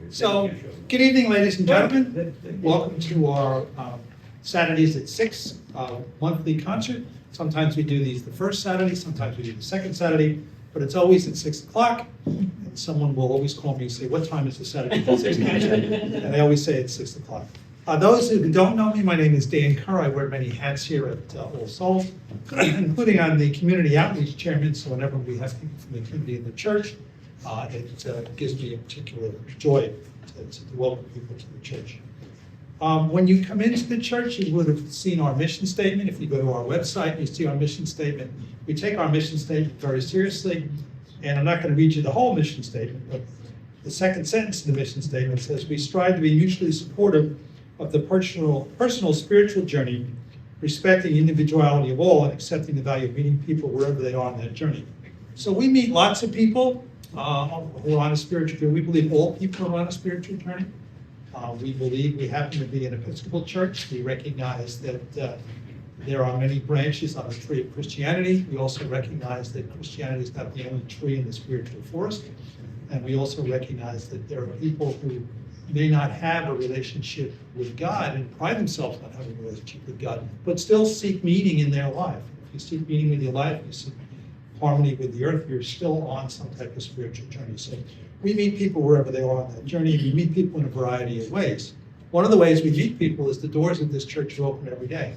So, good evening, ladies and gentlemen. Welcome to our Saturdays at 6 monthly concert. Sometimes we do these the first Saturday, sometimes we do the second Saturday, but it's always at 6 o'clock. And someone will always call me and say, "What time is the Saturday at 6 concert?" And I always say it's 6 o'clock. Those who don't know me, my name is Dan Kerr. I wear many hats here at All Souls, including I'm the community outreach chairman. So whenever we have people from the community in the church, it gives me a particular joy to welcome people to the church. When you come into the church, you would have seen our mission statement. If you go to our website, you see our mission statement. We take our mission statement very seriously, and I'm not going to read you the whole mission statement, but the second sentence of the mission statement says, "We strive to be mutually supportive of the personal spiritual journey, respecting individuality of all and accepting the value of meeting people wherever they are on that journey." So we meet lots of people who are on a spiritual journey. We believe all people are on a spiritual journey. We believe we happen to be an Episcopal church. We recognize that there are many branches on the tree of Christianity. We also recognize that Christianity is not the only tree in the spiritual forest. And we also recognize that there are people who may not have a relationship with God and pride themselves on having a relationship with God, but still seek meaning in their life. If you seek meaning in your life, you seek harmony with the earth, you're still on some type of spiritual journey. So we meet people wherever they are on that journey. We meet people in a variety of ways. One of the ways we meet people is the doors of this church are open every day.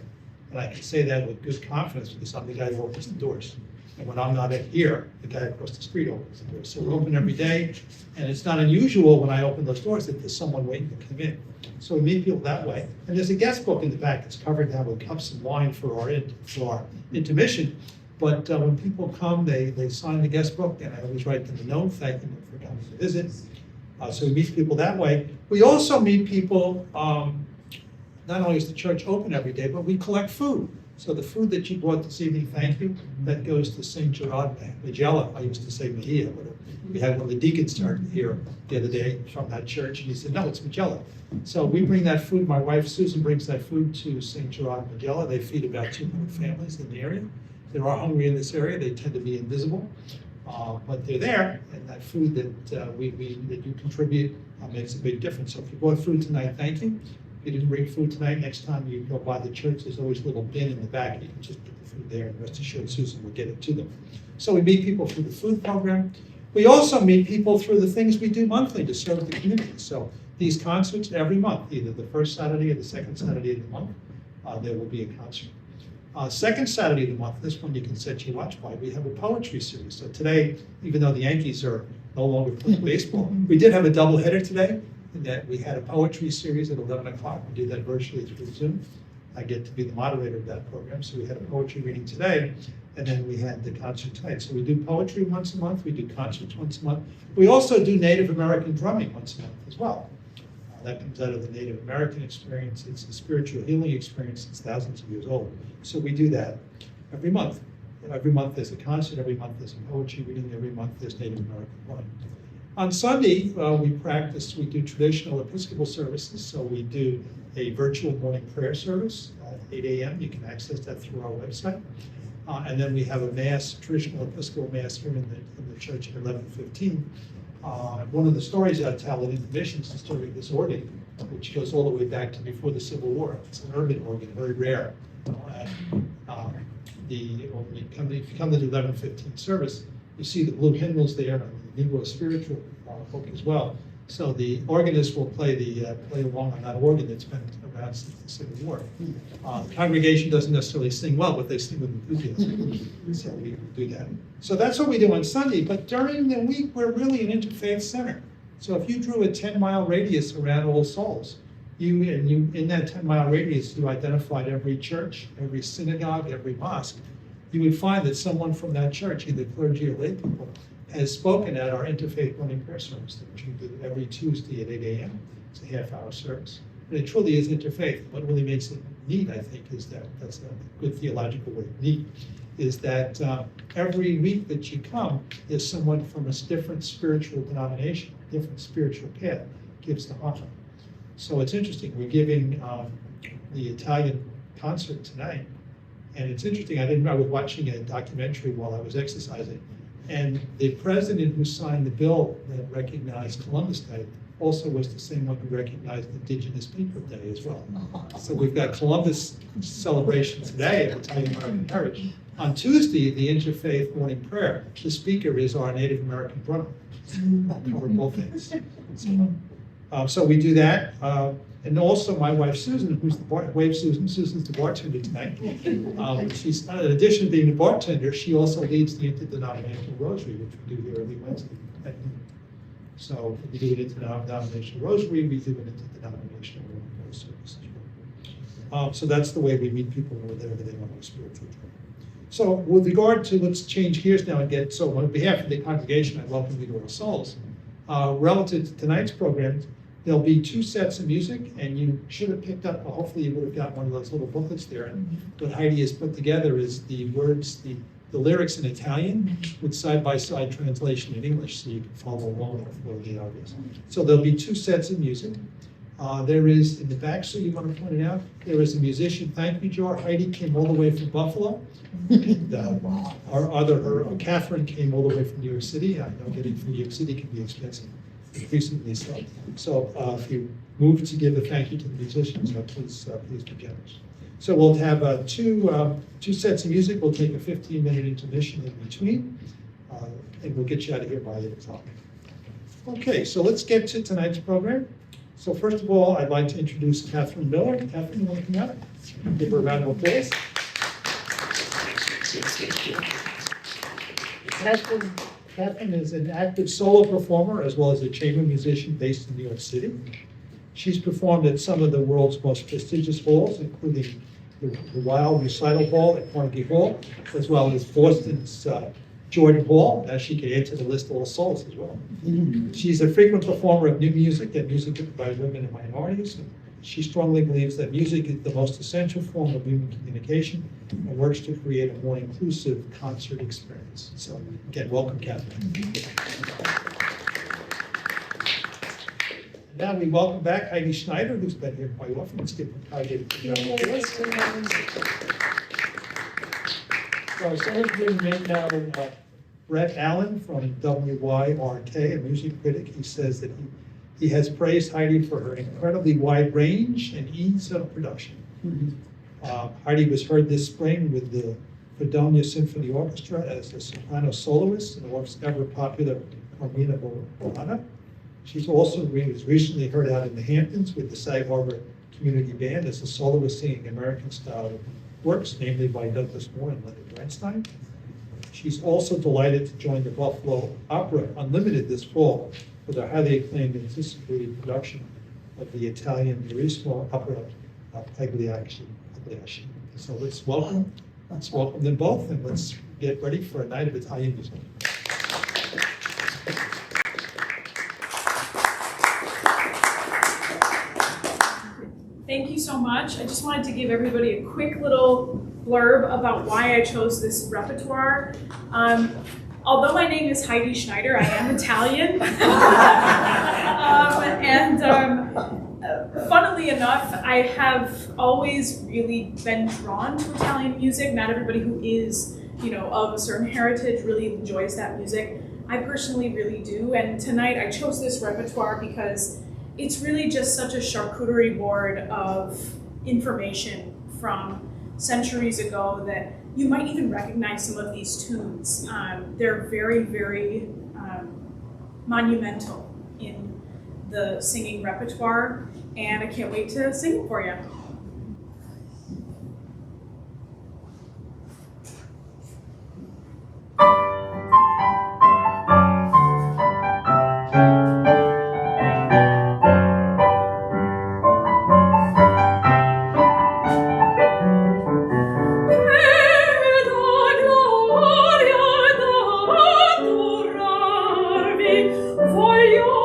And I can say that with good confidence because I'm the guy who opens the doors. And when I'm not here, the guy across the street opens the doors. So we're open every day. And it's not unusual when I open those doors that there's someone waiting to come in. So we meet people that way. And there's a guest book in the back that's covered now with cups and wine for our intermission. But when people come, they sign the guest book, and I always write them a note thanking them for coming to visit. So we meet people that way. We also meet people, not only is the church open every day, but we collect food. So the food that you brought this evening, thank you, that goes to St. Gerard Magella. I used to say Mejia, but we had one of the deacons started here the other day from that church, and he said, "No, it's Magella." So we bring that food. My wife, Susan, brings that food to St. Gerard Magella. They feed about 200 families in the area. They are hungry in this area. They tend to be invisible, but they're there, and that food that that you contribute makes a big difference. So if you bought food tonight, thank you. If you didn't bring food tonight, next time you go by the church, there's always a little bin in the back. You can just put the food there, and rest assured Susan will get it to them. So we meet people through the food program. We also meet people through the things we do monthly to serve the community. So these concerts every month, either the first Saturday or the second Saturday of the month, there will be a concert. Second Saturday of the month, this one you can set your watch by, we have a poetry series. So today, even though the Yankees are no longer playing baseball, we did have a doubleheader today, in that we had a poetry series at 11 o'clock. We did that virtually through Zoom. I get to be the moderator of that program. So we had a poetry reading today, and then we had the concert tonight. So we do poetry once a month, we do concerts once a month. We also do Native American drumming once a month as well. That comes out of the Native American experience. It's a spiritual healing experience that's thousands of years old. So we do that every month. Every month there's a concert, every month there's a poetry reading, every month there's Native American drumming. On Sunday, we do traditional Episcopal services. So we do a virtual morning prayer service at 8 a.m. You can access that through our website. And then we have a Mass, traditional Episcopal Mass here in the church at 11:15. One of the stories I tell in intermission is the story of this organ, which goes all the way back to before the Civil War. It's an urban organ, very rare. If you come to the 11:15 service, you see the blue hymnals there, and the Negro spiritual book as well. So the organist will play along on that organ that's been around since the Civil War. The congregation doesn't necessarily sing well, but they sing with enthusiasm. So we do that. So that's what we do on Sunday. But during the week, we're really an interfaith center. So if you drew a 10-mile radius around All Souls, in that 10-mile radius, you identified every church, every synagogue, every mosque. You would find that someone from that church, either clergy or lay people, has spoken at our interfaith morning prayer service, which we do every Tuesday at 8 a.m. It's a half-hour service. And it truly is interfaith. What really makes it neat, I think, is that's a good theological word, neat, is that every week that you come, there's someone from a different spiritual denomination, different spiritual path, gives the homily. So it's interesting. We're giving the Italian concert tonight, and it's interesting. I was watching a documentary while I was exercising, And the president who signed the bill that recognized Columbus Day also was the same one who recognized Indigenous People Day as well. So we've got Columbus celebration today of Italian American heritage. On Tuesday, the interfaith morning prayer, the speaker is our Native American brother. Cover both things. So we do that. And also my wife Susan, who's the wave Susan. Susan's the bartender tonight. She's, in addition to being the bartender, she also leads the interdenominational rosary, which we do here every Wednesday at noon. So we do an interdenominational rosary, we do an interdenominational rosary service as well. So that's the way we meet people wherever they want a spiritual journey. So with regard to, let's change gears now and get, so on behalf of the congregation, I welcome you to All Souls. Relative to tonight's program, there'll be 2 sets of music, and you should have picked up, well, hopefully you would have got one of those little booklets there. And what Heidi has put together is the words, the lyrics in Italian with side-by-side translation in English, so you can follow along for the audience. So there'll be 2 sets of music. There is, in the back, so you want to point it out, there is a musician thank you jar. Heidi came all the way from Buffalo. And Catherine came all the way from New York City. I know getting from New York City can be expensive, increasingly so. So if you move to give a thank you to the musicians, please be generous. So we'll have two sets of music. We'll take a 15-minute intermission in between, and we'll get you out of here by 8 o'clock. Okay, so let's get to tonight's program. So first of all, I'd like to introduce Catherine Miller. Catherine, you want to come out? Give her a round of applause. Catherine is an active solo performer as well as a chamber musician based in New York City. She's performed at some of the world's most prestigious halls, including the Wild Recital Hall at Carnegie Hall, as well as Boston's Jordan Hall. Now she can add to the list All Souls as well. She's a frequent performer of new music and music by women and minorities. She strongly believes that music is the most essential form of human communication and works to create a more inclusive concert experience. So again, welcome, Catherine. And now we welcome back Heidi Schneider, who's been here quite often. Let's give Heidi a round of applause. So celebrating right now Brett Allen from WYRK, a music critic. He says that he has praised Heidi for her incredibly wide range and ease of production. Heidi was heard this spring with the Fredonia Symphony Orchestra as a soprano soloist in the ever popular Carmina Burana. She's also was recently heard out in the Hamptons with the Sag Harbor Community Band as a soloist singing American-style works, namely by Douglas Moore and Leonard Bernstein. She's also delighted to join the Buffalo Opera Unlimited this fall with a highly acclaimed anticipated production of the Italian Verissimo opera Pagliacci. So let's welcome them both, and let's get ready for a night of Italian music. Thank you so much. I just wanted to give everybody a quick little blurb about why I chose this repertoire. Although my name is Heidi Schneider, I am Italian. Funnily enough, I have always really been drawn to Italian music. Not everybody who is, of a certain heritage really enjoys that music. I personally really do, and tonight I chose this repertoire because it's really just such a charcuterie board of information from centuries ago that you might even recognize some of these tunes. They're very, very monumental in the singing repertoire, and I can't wait to sing it for you. Voglio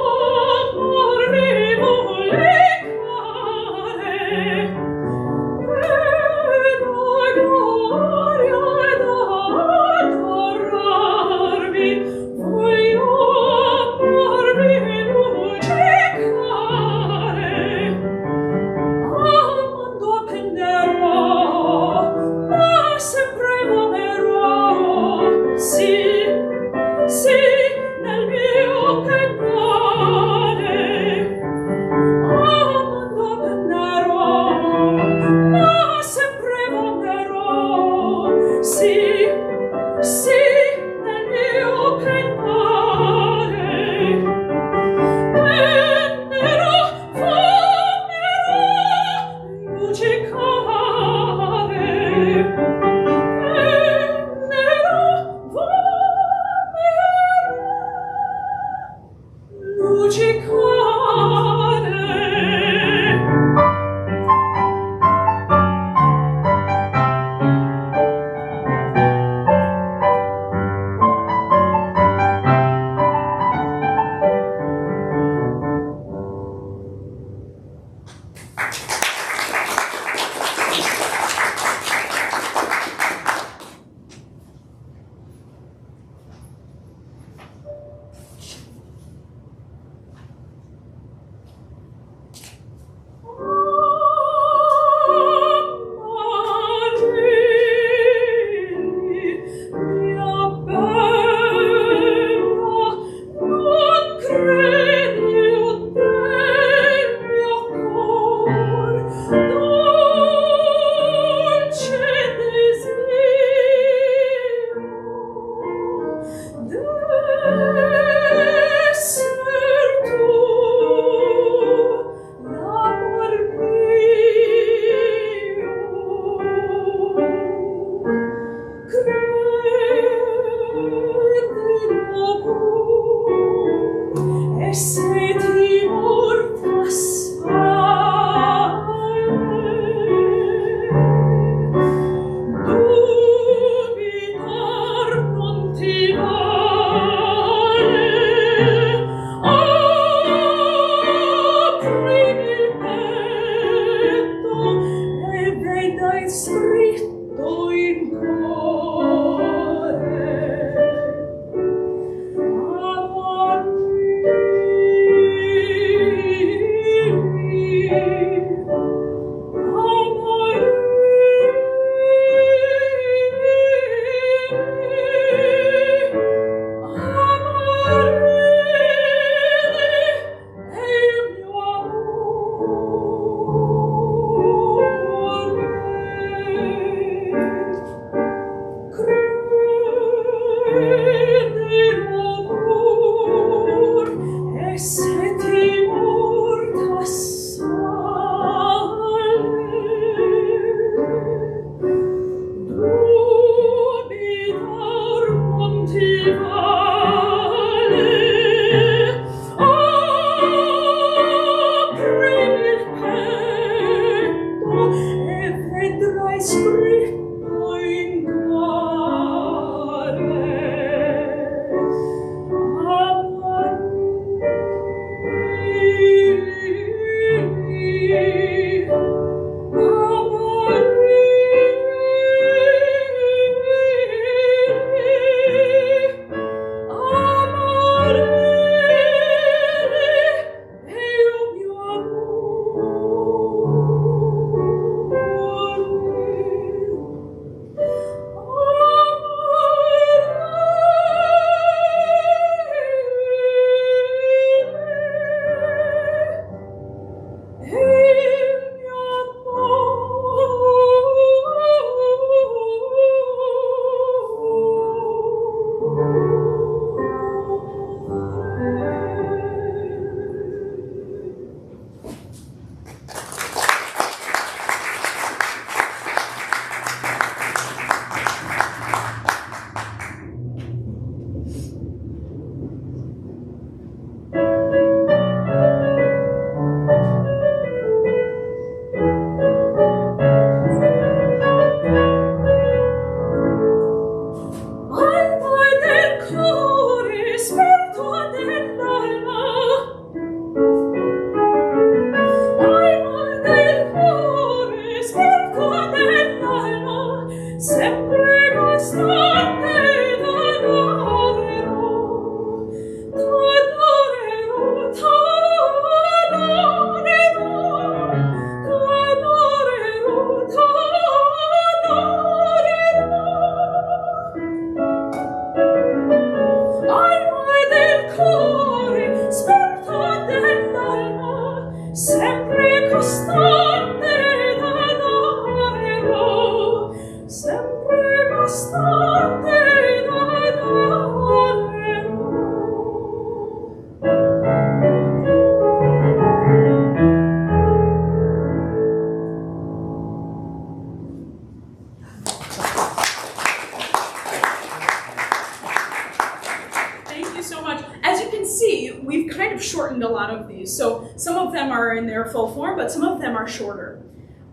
of shortened a lot of these. So some of them are in their full form, but some of them are shorter.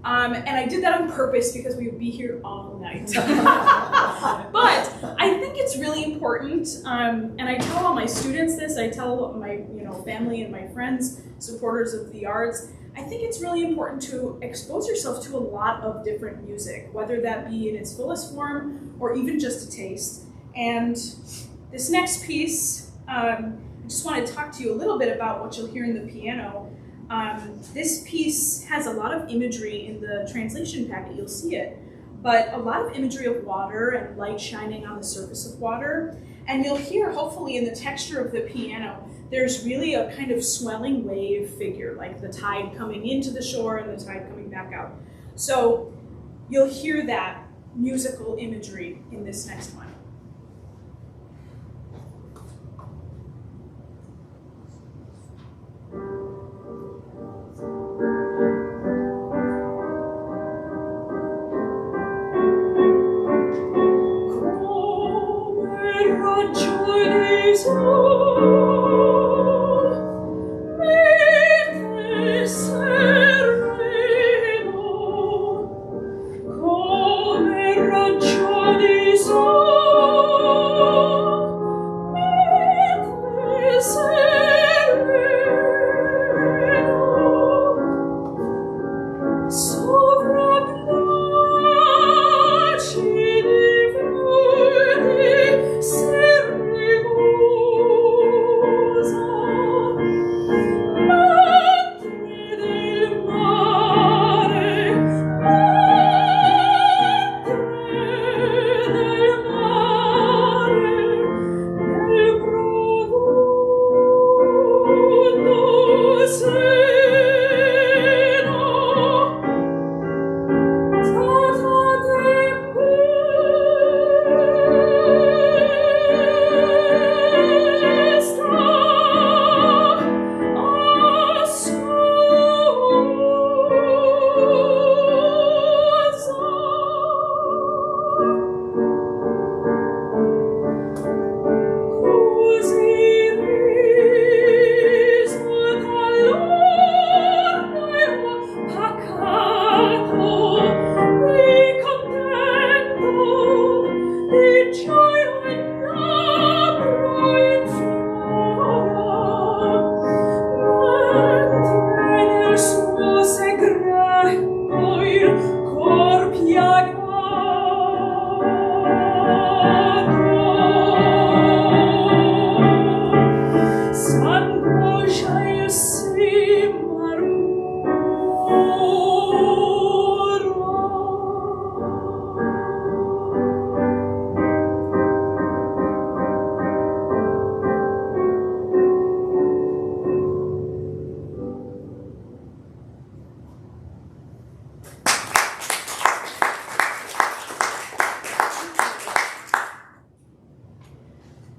And I did that on purpose because we would be here all night. But I think it's really important, and I tell all my students this, I tell my family and my friends, supporters of the arts, I think it's really important to expose yourself to a lot of different music, whether that be in its fullest form or even just a taste. And this next piece, I just want to talk to you a little bit about what you'll hear in the piano. This piece has a lot of imagery in the translation packet, you'll see it, but a lot of imagery of water and light shining on the surface of water. And you'll hear, hopefully, in the texture of the piano, there's really a kind of swelling wave figure, like the tide coming into the shore and the tide coming back out. So you'll hear that musical imagery in this next one.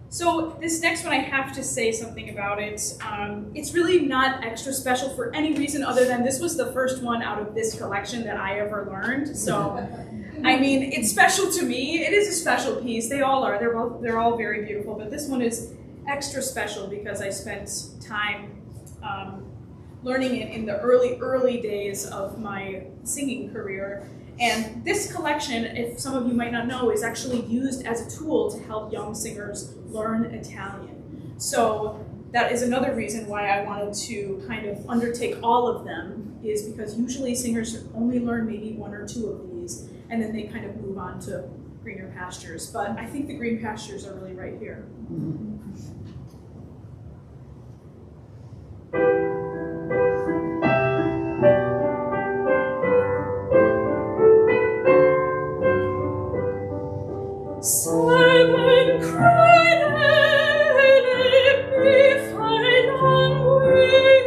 So this next one, I have to say something about it. It's really not extra special for any reason other than this was the first one out of this collection that I ever learned. So, I mean, it's special to me. It is a special piece. They all are. They're all very beautiful. But this one is extra special because I spent time learning it in the early days of my singing career. And this collection, if some of you might not know, is actually used as a tool to help young singers learn Italian. So that is another reason why I wanted to kind of undertake all of them, is because usually singers only learn maybe one or two of these, and then they kind of move on to greener pastures. But I think the green pastures are really right here. Simon cried, mi fai languire,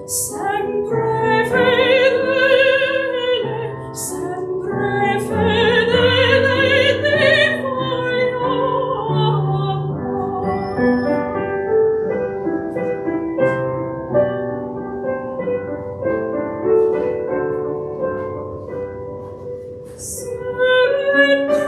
sempre fedele, sempre fedele ti voglio amare. Simon cried,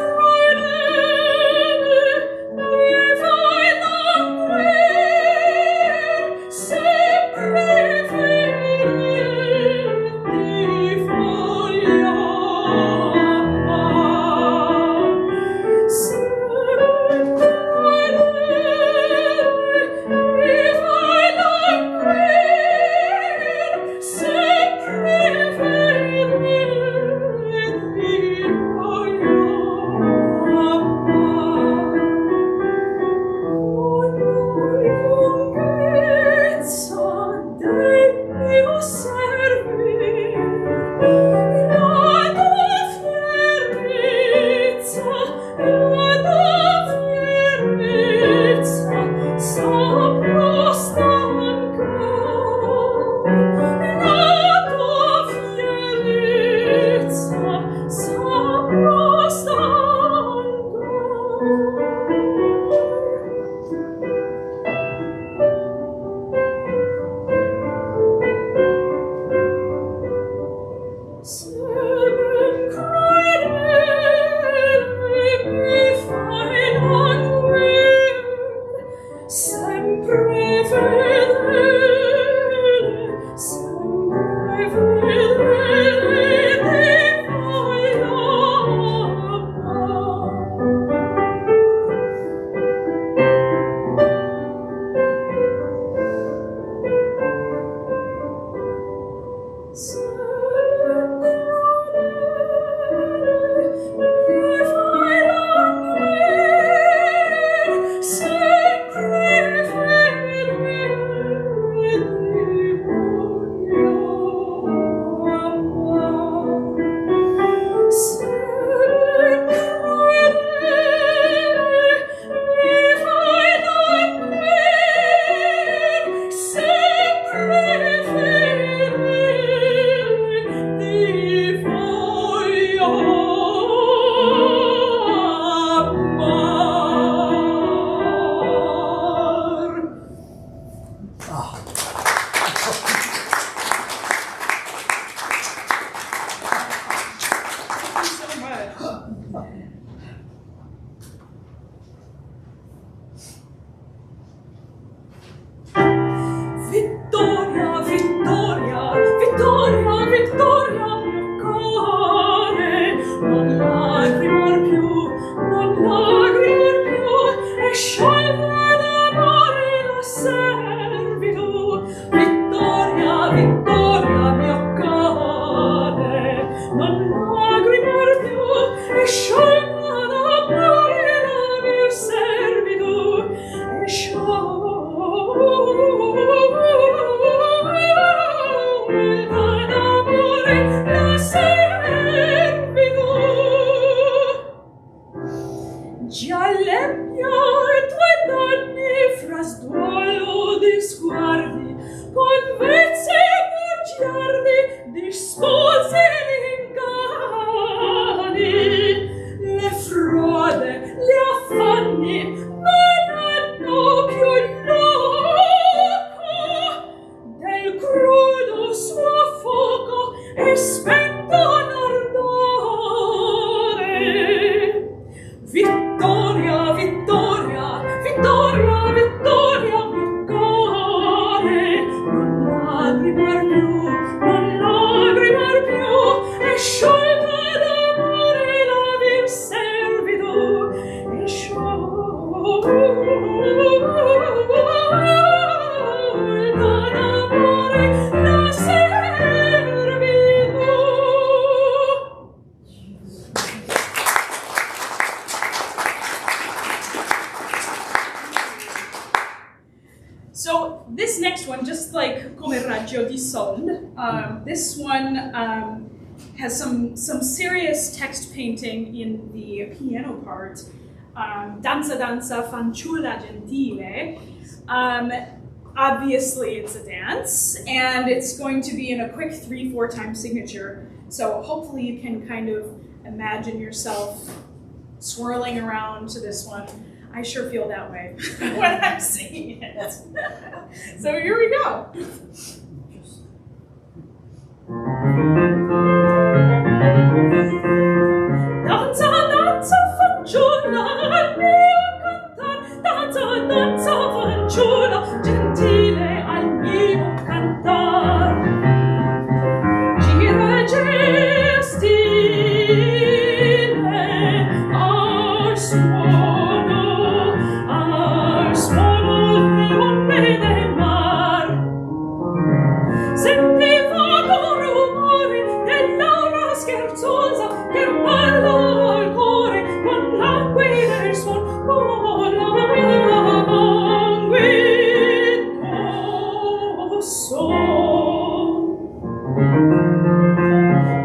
e scioglie d'amore la servitù. Vittoria, vittoria, mio cane, non lagrimar più, e scioglie d'amore la mia servitù, e scioglie d'amore la servitù. Già l'empio e due danni fra sduolo di sguardi, con vezze e bugiardi disposi l'inganni. Le frode, gli affanni non hanno più loco del crudo suo fuoco e spento l'ardore. Vittoria, vittoria, vittoria, vittoria, mio cuore, non lagrimar più, non lagrimar più, e sciolta d'amore la vil servitù, e sciolta d'amore la servitù. So this next one, just like Come Raggio di Sol, this one has some serious text painting in the piano part. Danza, danza, fanciulla gentile. Obviously it's a dance, and it's going to be in a quick 3-4 time signature. So hopefully you can kind of imagine yourself swirling around to this one. I sure feel that way when I'm singing it. So here we go. Danza, danza, fanciulla, al mio cantar. Danza, danza, fanciulla, gentile, al mio cantar. Gira, gira, stile, al suono le onde del mar. Senti vago rumore dell'aura scherzosa che parla al cuore con languido suon, con languido suon.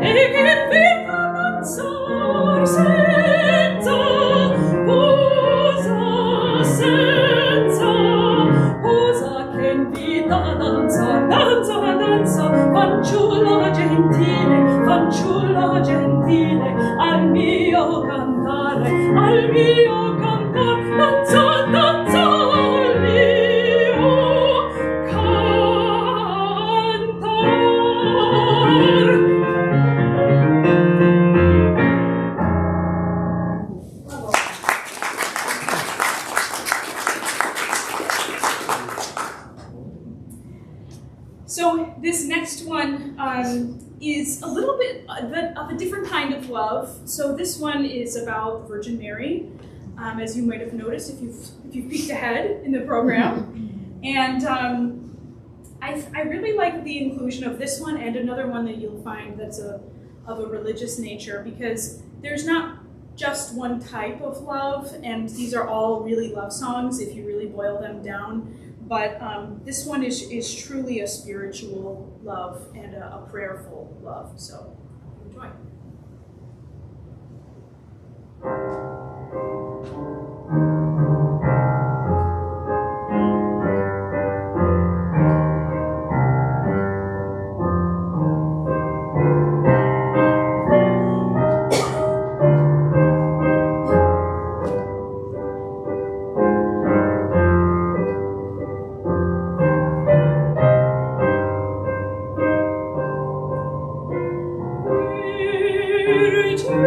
E che vita danzar senza posa, senza posa, che vita danzar, danza, danza, fanciulla gentile, fanciulla gentile, al mio cantare, al mio cantar, danza, danza, al mio cantar. So this next one is a little bit of a different kind of love. So this one is about the Virgin Mary, as you might have noticed if you've peeked ahead in the program. And I really like the inclusion of this one and another one that you'll find that's of a religious nature, because there's not just one type of love, and these are all really love songs if you really boil them down. But this one is truly a spiritual love and a prayerful love. So enjoy. Virgin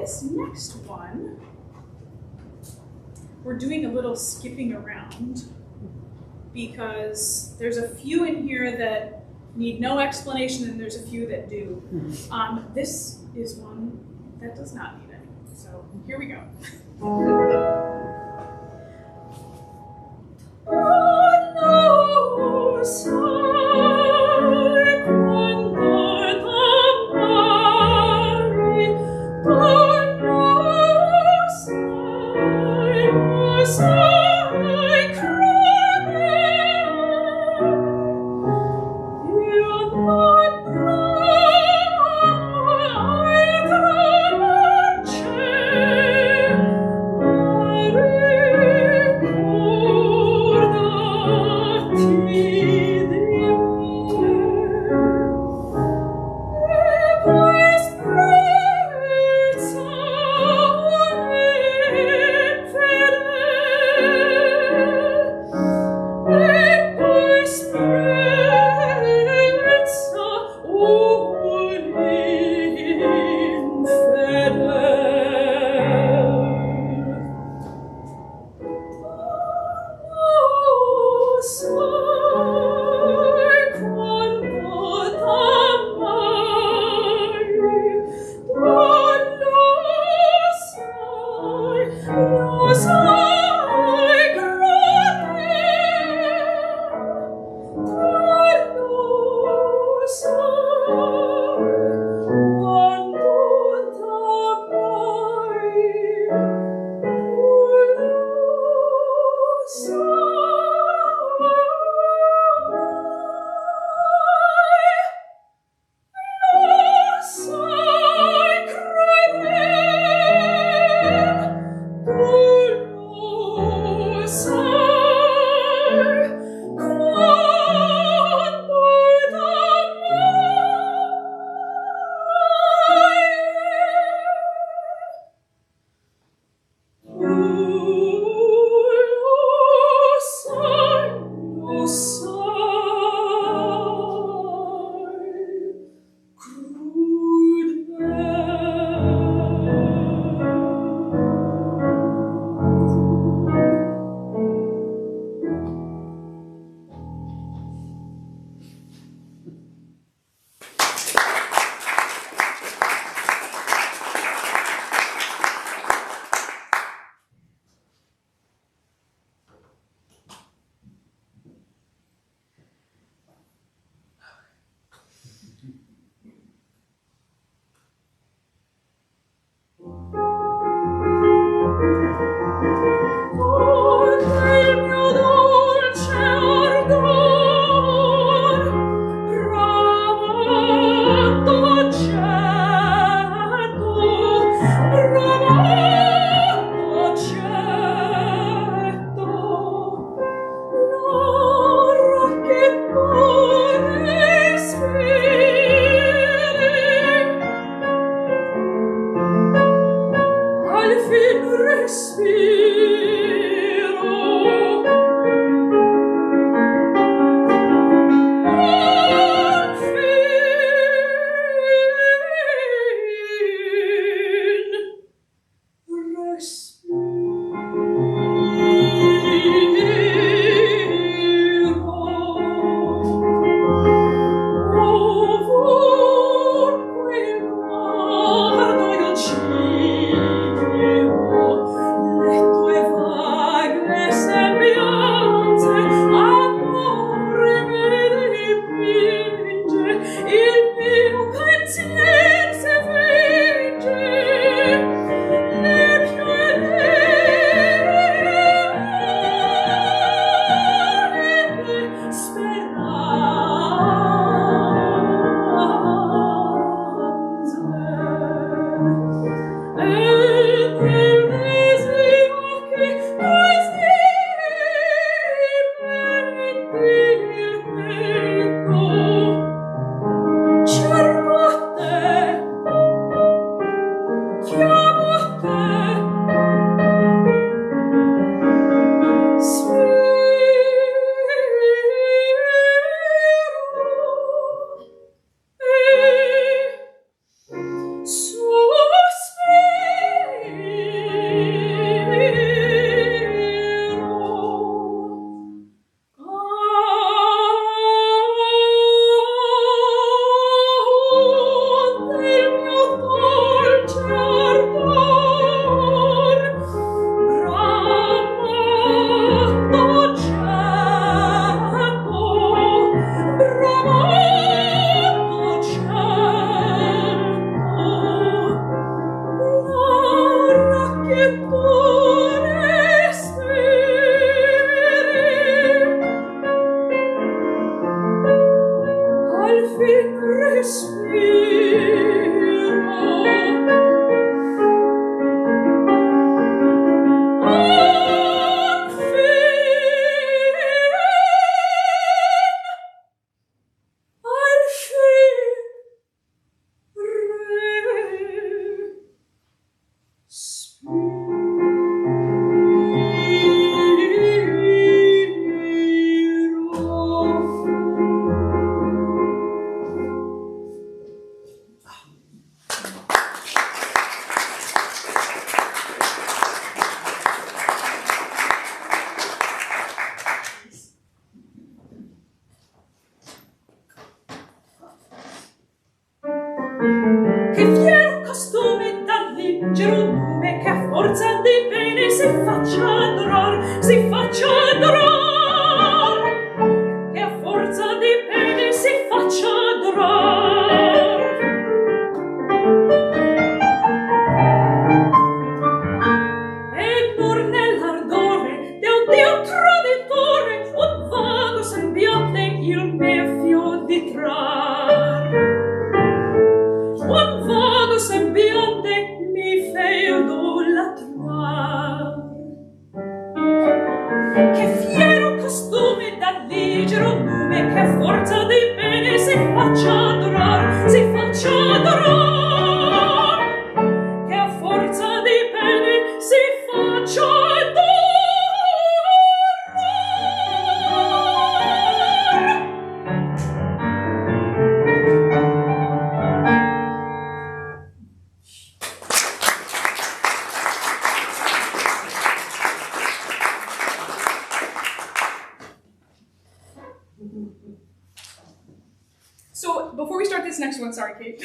this next one, we're doing a little skipping around because there's a few in here that need no explanation and there's a few that do. This is one that does not need it. So here we go. al fin respiro. Al Che fiero costume da vincere un nome che a forza di bene si faccia adorar, si faccia adorar, che a forza di bene si faccia adorar. E nur nell'ardore de un Dio traditore un vago sembiante il mio fio di trar. Un vago sembiante mi feo idolatrar. Che fiero costume da ligero nome che a forza di bene si faccia adorar, si faccia adorar, che a forza di bene si faccia adorar. So before we start this next one, sorry, Kate,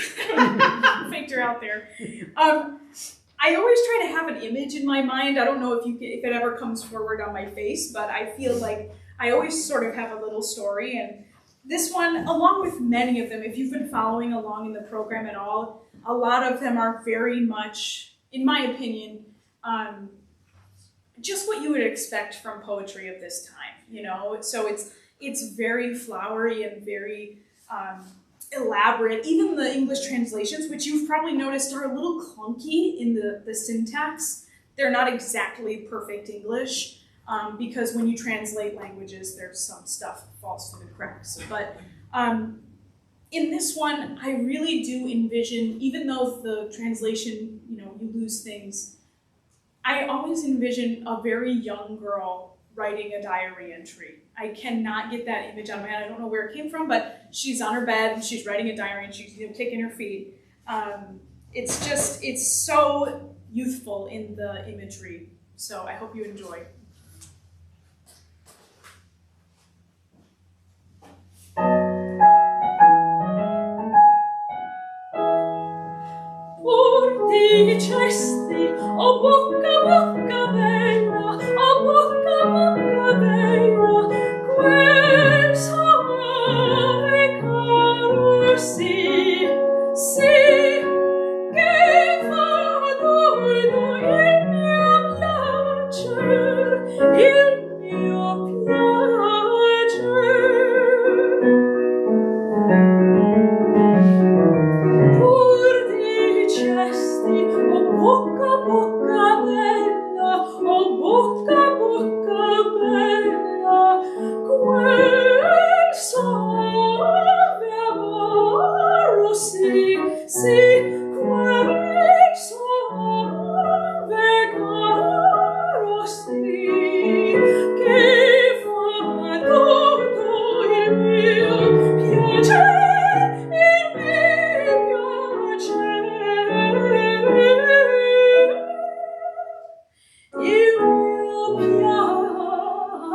faked her out there. I always try to have an image in my mind. I don't know if it ever comes forward on my face, but I feel like I always sort of have a little story. And this one, along with many of them, if you've been following along in the program at all, a lot of them are very much, in my opinion, just what you would expect from poetry of this time. You know, so it's very flowery and very elaborate. Even the English translations, which you've probably noticed are a little clunky in the syntax. They're not exactly perfect English because when you translate languages, there's some stuff that falls through the cracks. But in this one, I really do envision, even though the translation, you lose things, I always envision a very young girl writing a diary entry. I cannot get that image out of my head. I don't know where it came from, but she's on her bed and she's writing a diary and she's kicking her feet. It's so youthful in the imagery. So I hope you enjoy. Pur dicesti, o bocca bocca bella, o bocca bocca bella, quel soave caro sì, sì, che fa doldo il mio piacer, il mio piacer. Pur dicesti, o bocca bocca bella, o bocca bocca bella, quel soave amaro sì, sì, quel soave caro sì, che fa tutto il mio piacere, il mio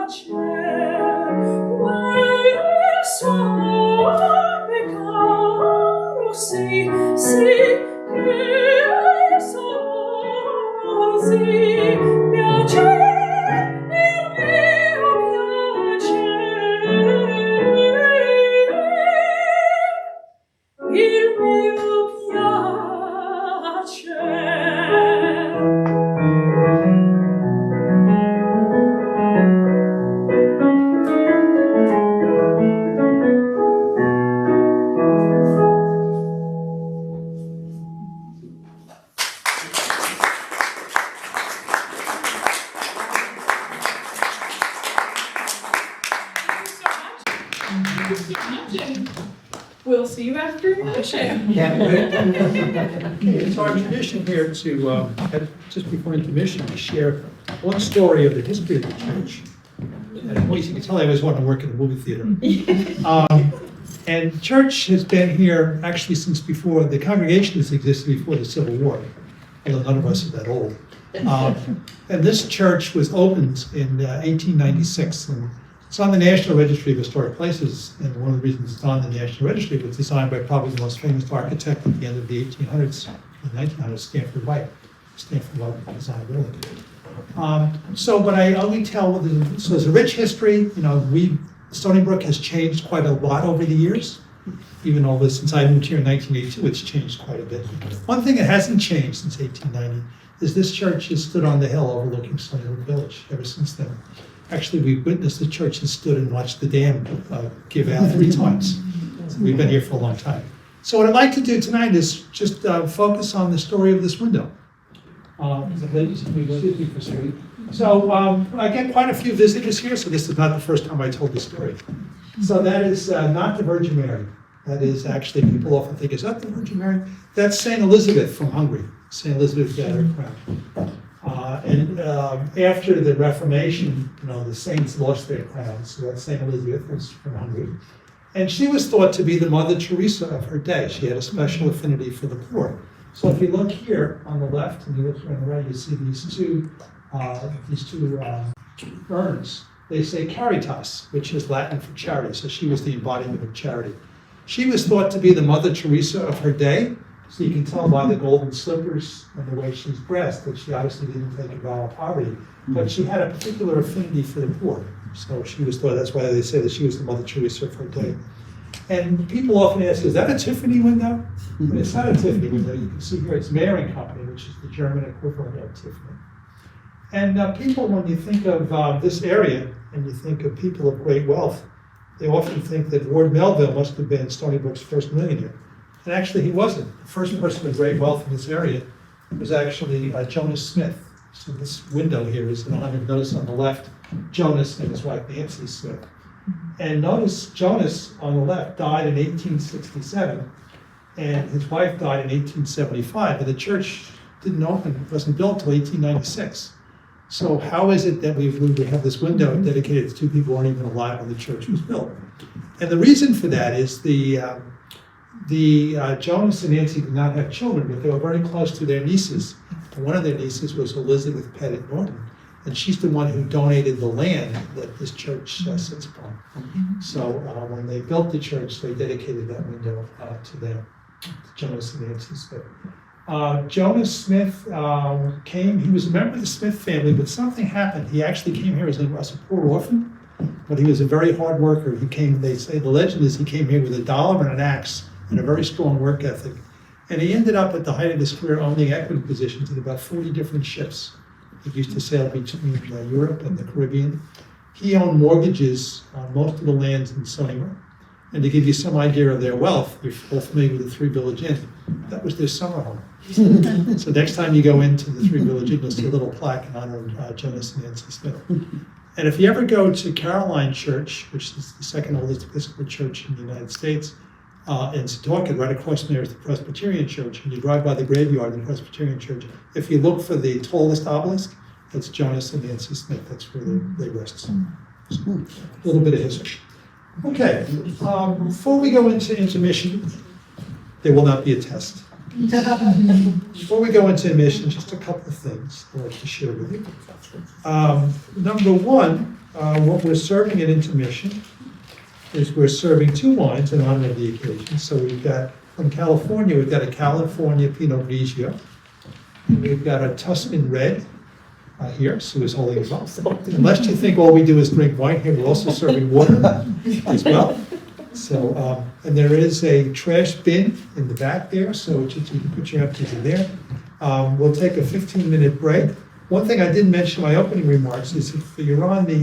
piacere, quel suave caro sì, sì. We'll see you after intermission. It's our tradition here to, just before intermission, to share one story of the history of the church. And as you can tell, I always wanted to work in a movie theater. And church has been here actually since before, the congregation has existed before the Civil War, although none of us are that old. And this church was opened in 1896, and it's on the National Registry of Historic Places, and one of the reasons it's on the National Registry was designed by probably the most famous architect at the end of the 1800s, the 1900s, Stanford White. Stanford White designed the building. So what I only tell, so there's a rich history. You know, Stony Brook has changed quite a lot over the years. Even though since I moved here in 1982, it's changed quite a bit. One thing that hasn't changed since 1890 is this church has stood on the hill overlooking Stony Brook Village ever since then. Actually, we've witnessed the church has stood and watched the dam give out 3 times. So we've been here for a long time. So what I'd like to do tonight is just focus on the story of this window. So I get quite a few visitors here, so this is not the first time I told this story. So that is not the Virgin Mary. That is actually, people often think, is that the Virgin Mary? That's St. Elizabeth from Hungary. St. Elizabeth got her crown. And after the Reformation, you know, the saints lost their crowns. So that's St. Elizabeth, was from Hungary. And she was thought to be the Mother Teresa of her day. She had a special affinity for the poor. So if you look here on the left and you look here on the right, you see these two urns. They say Caritas, which is Latin for charity. So she was the embodiment of charity. She was thought to be the Mother Teresa of her day. So you can tell by the golden slippers and the way she's dressed that she obviously didn't take a vow of poverty, but she had a particular affinity for the poor. So she was thought, that's why they say that she was the Mother Teresa of her day. And people often ask, is that a Tiffany window? But it's not a Tiffany window. You can see here it's Mehring Company, which is the German equivalent of Tiffany. And people, when you think of this area and you think of people of great wealth, they often think that Ward Melville must have been Stony Brook's first millionaire. And actually he wasn't. The first person with great wealth in this area was actually Jonas Smith. So this window here is, notice on the left, Jonas and his wife Nancy Smith. And notice Jonas on the left died in 1867, and his wife died in 1875, but the church didn't open, it wasn't built until 1896. So how is it that we have this window dedicated to 2 people who weren't even alive when the church was built? And the reason for that is the Jonas and Nancy did not have children, but they were very close to their nieces. And one of their nieces was Elizabeth Pettit Norton, and she's the one who donated the land that this church sits upon. So when they built the church, they dedicated that window to them, to Jonas and Nancy Smith. Jonas Smith came, he was a member of the Smith family, but something happened. He actually came here as a poor orphan, but he was a very hard worker. He came, they say, the legend is he came here with $1 and an axe and a very strong work ethic. And he ended up at the height of his career owning equity positions in about 40 different ships. He used to sail between Europe and the Caribbean. He owned mortgages on most of the lands in Stony Brook. And to give you some idea of their wealth, you're all familiar with the Three Village Inn. That was their summer home. So next time you go into the Three Village Inn, you'll see a little plaque in honor of Jonas and Nancy Smith. And if you ever go to Caroline Church, which is the second oldest Episcopal church in the United States, in Setauket, right across from there is the Presbyterian Church, and you drive by the graveyard of the Presbyterian Church, if you look for the tallest obelisk, that's Jonas and Nancy Smith. That's where they rest. So, a little bit of history. Okay, before we go into intermission, there will not be a test. Before we go into intermission, just a couple of things I'd like to share with you. Number one, what we're serving at intermission is we're serving 2 wines in honor of the occasion. So we've got, from California, we've got a California Pinot Grigio. We've got a Tuscan Red here, Sue is holding it up. Unless you think all we do is drink wine here, we're also serving water as well. So, and there is a trash bin in the back there, so you can put your empties in there. We'll take a 15-minute break. One thing I didn't mention in my opening remarks is if you're on the,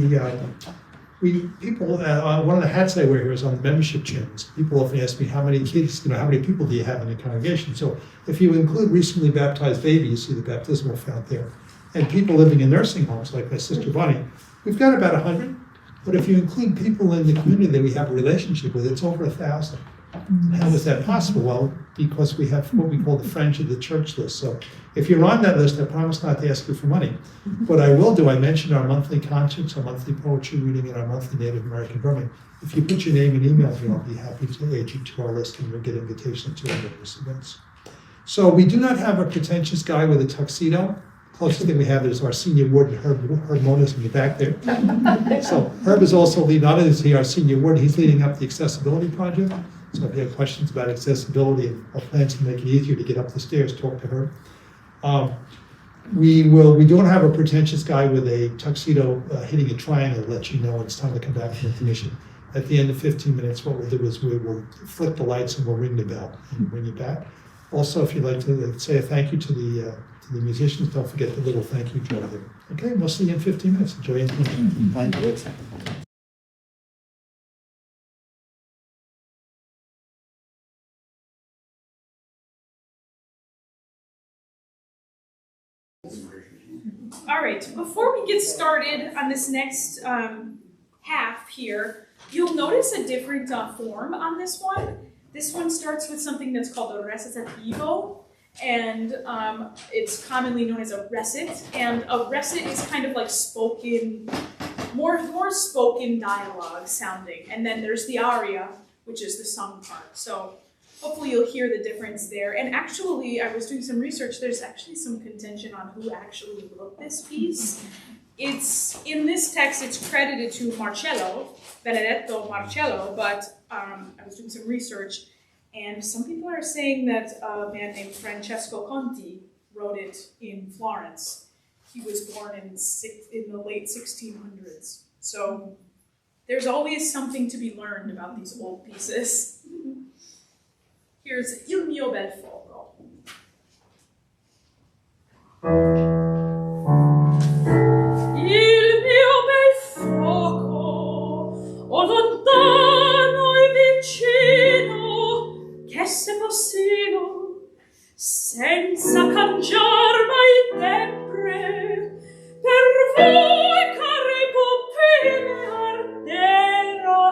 one of the hats I wear here is on the membership channels. People often ask me how many kids, how many people do you have in the congregation? So if you include recently baptized babies, you see the baptismal fount there, and people living in nursing homes like my sister Bonnie, we've got about 100. But if you include people in the community that we have a relationship with, it's over 1,000. How is that possible? Well, because we have what we call the Friends of the Church list. So if you're on that list, I promise not to ask you for money. What I will do, I mentioned our monthly concerts, our monthly poetry reading, and our monthly Native American drumming. If you put your name and email here, I'll be happy to add you to our list and you'll get invitations to any of those events. So we do not have a pretentious guy with a tuxedo. Closest thing we have is our senior warden, Herb Mona's in the back there. So Herb is also not only is he our senior warden, he's leading up the accessibility project. So if you have questions about accessibility and our plans to make it easier to get up the stairs, talk to her. We don't have a pretentious guy with a tuxedo hitting a triangle to let you know it's time to come back from intermission. At the end of 15 minutes, what we'll do is we will flick the lights and we'll ring the bell and bring you back. Also, if you'd like to say a thank you to the musicians, don't forget the little thank you jar there. Okay, we'll see you in 15 minutes. Enjoy your intermission. Thank you. All right, before we get started on this next half here, you'll notice a different form on this one. This one starts with something that's called a recitativo, and it's commonly known as a recit. And a recit is kind of like spoken, more spoken dialogue sounding. And then there's the aria, which is the sung part. So hopefully you'll hear the difference there. And actually, I was doing some research, there's actually some contention on who actually wrote this piece. It's, in this text, it's credited to Marcello, Benedetto Marcello, but I was doing some research, and some people are saying that a man named Francesco Conti wrote it in Florence. He was born in the late 1600s. So there's always something to be learned about these old pieces. Here's Il mio bel fuoco. Il mio bel fuoco, o lontano e vicino, che se possino, senza cangiar mai tempre, per voi care pupille ardera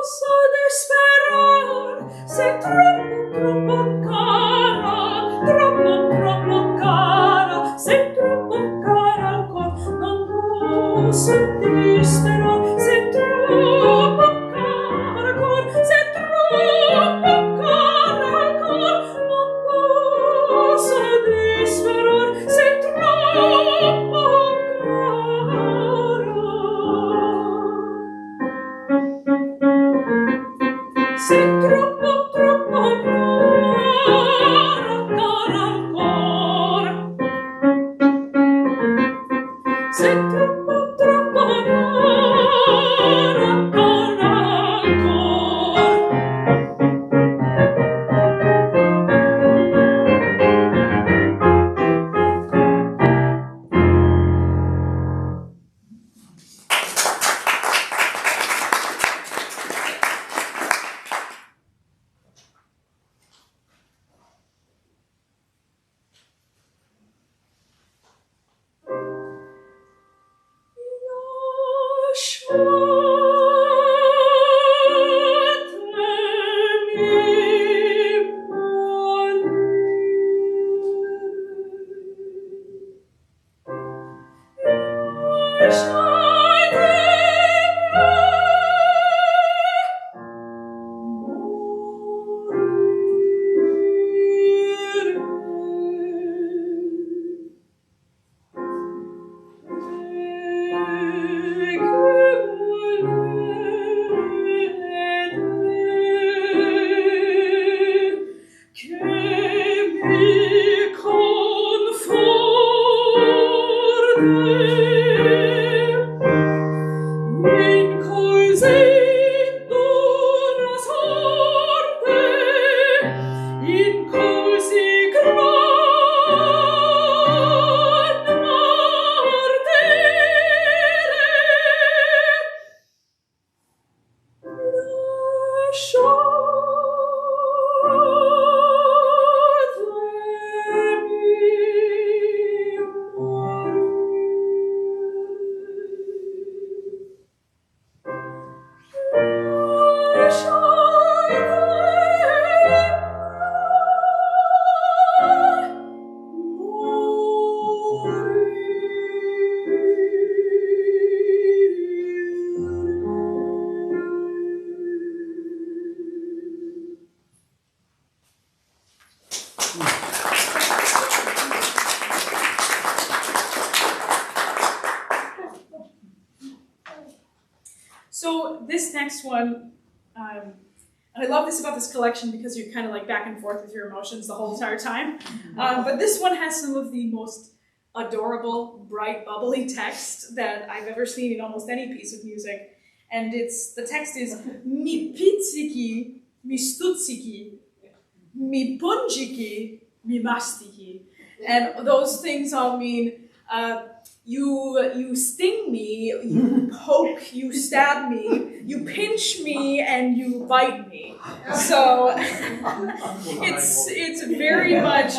posso desperar, sei troppo cara, sei troppo cara ancora, non posso desperar, sei troppo cara ancora, sei troppo cara ancora, non posso desperar, sei troppo cara. Sei troppo cara ancora. Sei troppo cara ancora. So this next one, and I love this about this collection because you're kind of like back and forth with your emotions the whole entire time. But this one has some of the most adorable, bright, bubbly text that I've ever seen in almost any piece of music. And the text is mi pizziki, mi stuzziki, mi punjiki, mi mastiki. And those things all mean you sting me, you poke, you stab me, you pinch me, and you bite me. So it's very much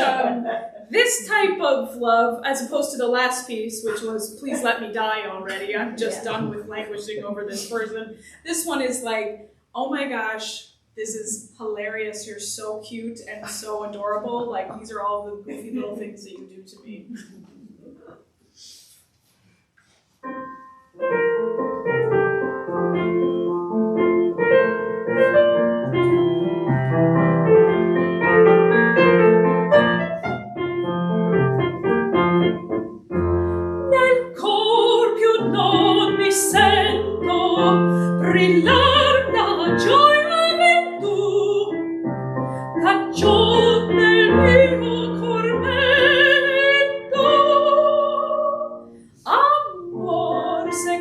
this type of love, as opposed to the last piece, which was please let me die already. I'm just done with languishing over this person. This one is like, oh my gosh, this is hilarious. You're so cute and so adorable. Like, these are all the goofy little things that you do to me. Nel cor più non mi sento brillar la gioia virtù, cagion del mio tormento. Amor, se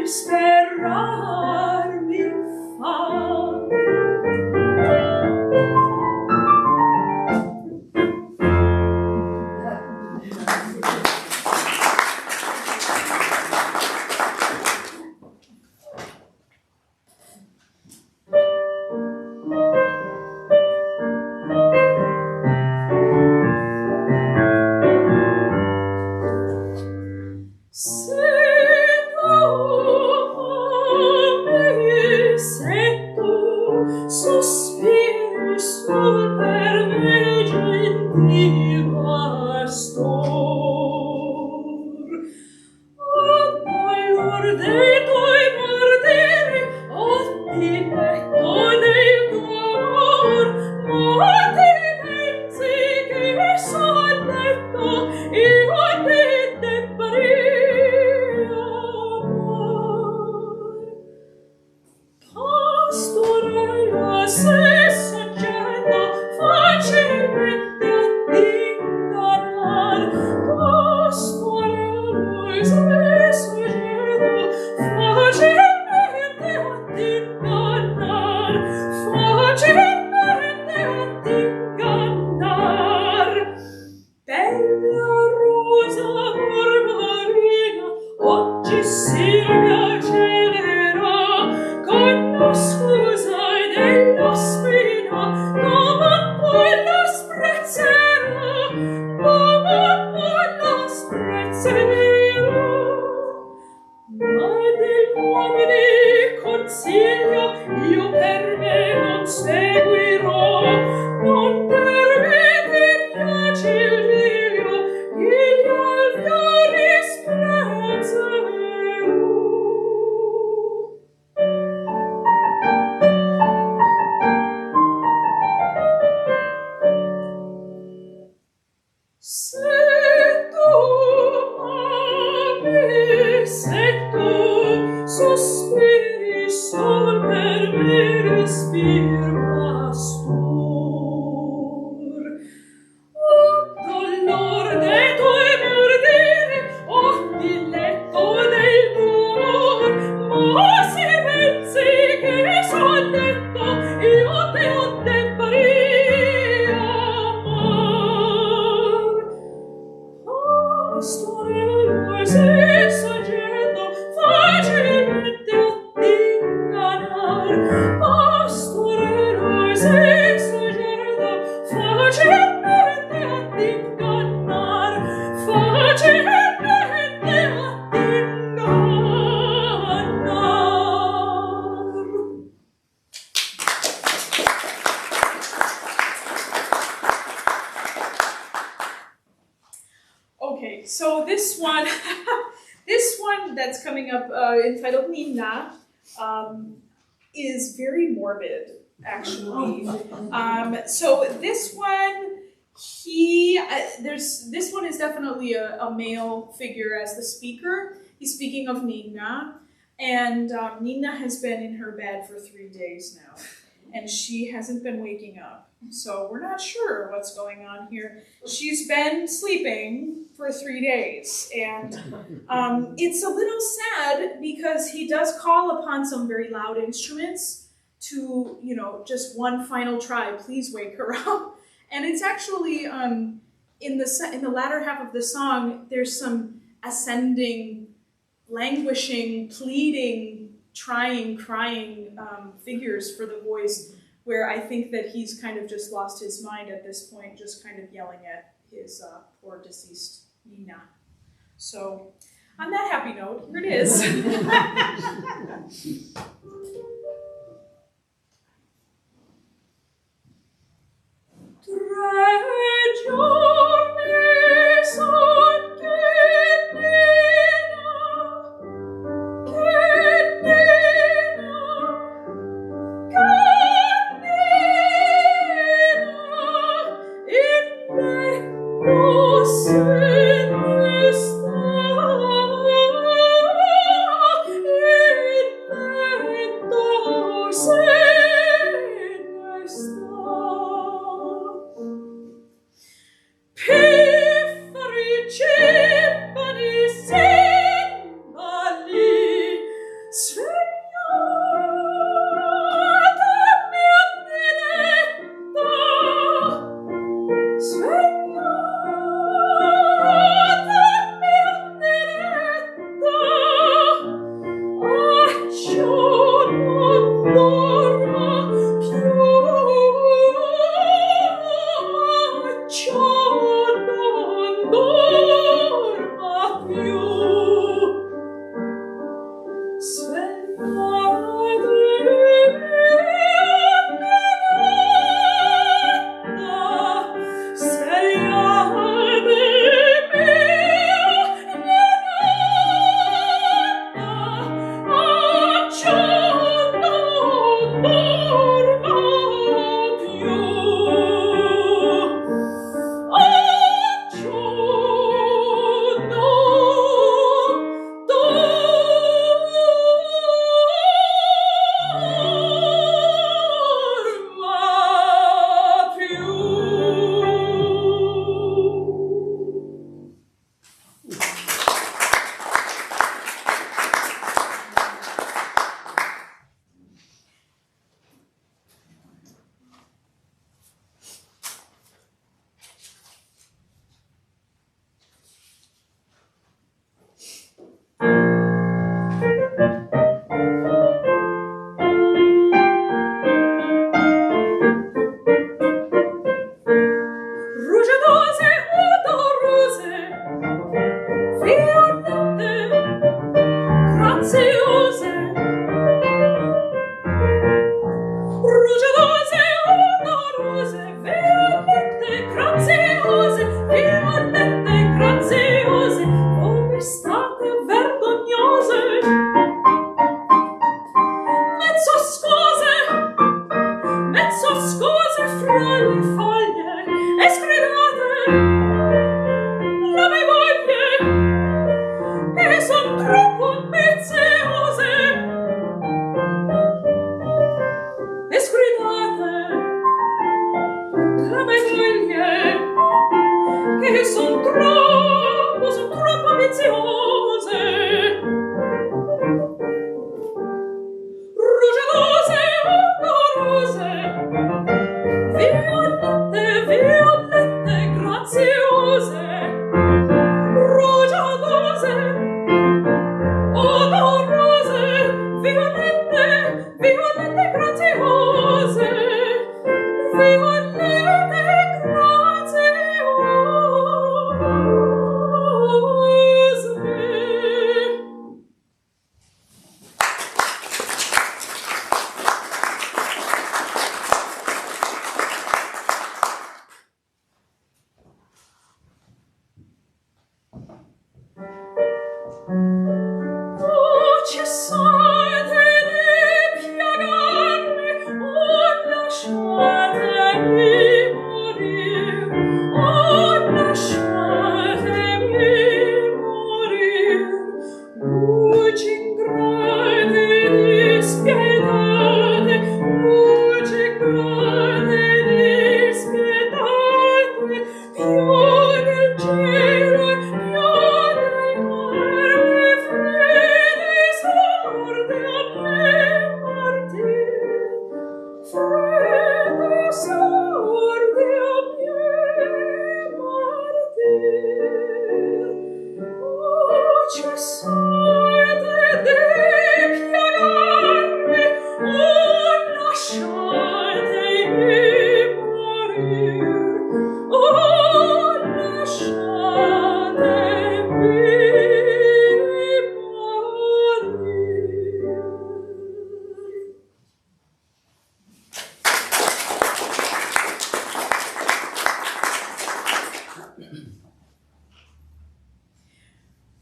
sperar mi fa. Sospiri sul per me gentil pastor. Allor dei tuoi morderi, di petto del tuo amor, ma ti pensi che son detto io ti debba riamar. Pastorella se soggetta facilmente a t'ingannar. Pastorella se soggetta facilmente a t'ingannar. Facilmente a t'ingannar. Bella rosa margarina, oggi Silvia celerà. Scusa della spina, no ma poi la sprezzerà, no ma poi la sprezzerà. Ma degli uomini consiglio io per me non seguirò, non per me ti piace il Giglio, gli alfieri sprezzerò. Se tu ami, se tu sospiri sol per me respir pastor. Dolor dei tuoi mordiri, di letto del tuo amor, ma se pensi che son detto io te ho debba riamar. Pastorella se soggetta facilmente a t'ingannar. Pastorella se soggetta facilmente a t'ingannar. Facilmente a t'ingannar. Okay, so this one, this one that's coming up, entitled Nina, is very morbid, actually. So this one, this one is definitely a male figure as the speaker. He's speaking of Nina, and Nina has been in her bed for 3 days now, and she hasn't been waking up. So we're not sure what's going on here. She's been sleeping for 3 days, and it's a little sad because he does call upon some very loud instruments to, you know, just one final try, please wake her up. And it's actually in the latter half of the song, there's some ascending, languishing, pleading, trying, crying figures for the voice, where I think that he's kind of just lost his mind at this point, just kind of yelling at his poor deceased Nina. So, on that happy note, here it is. In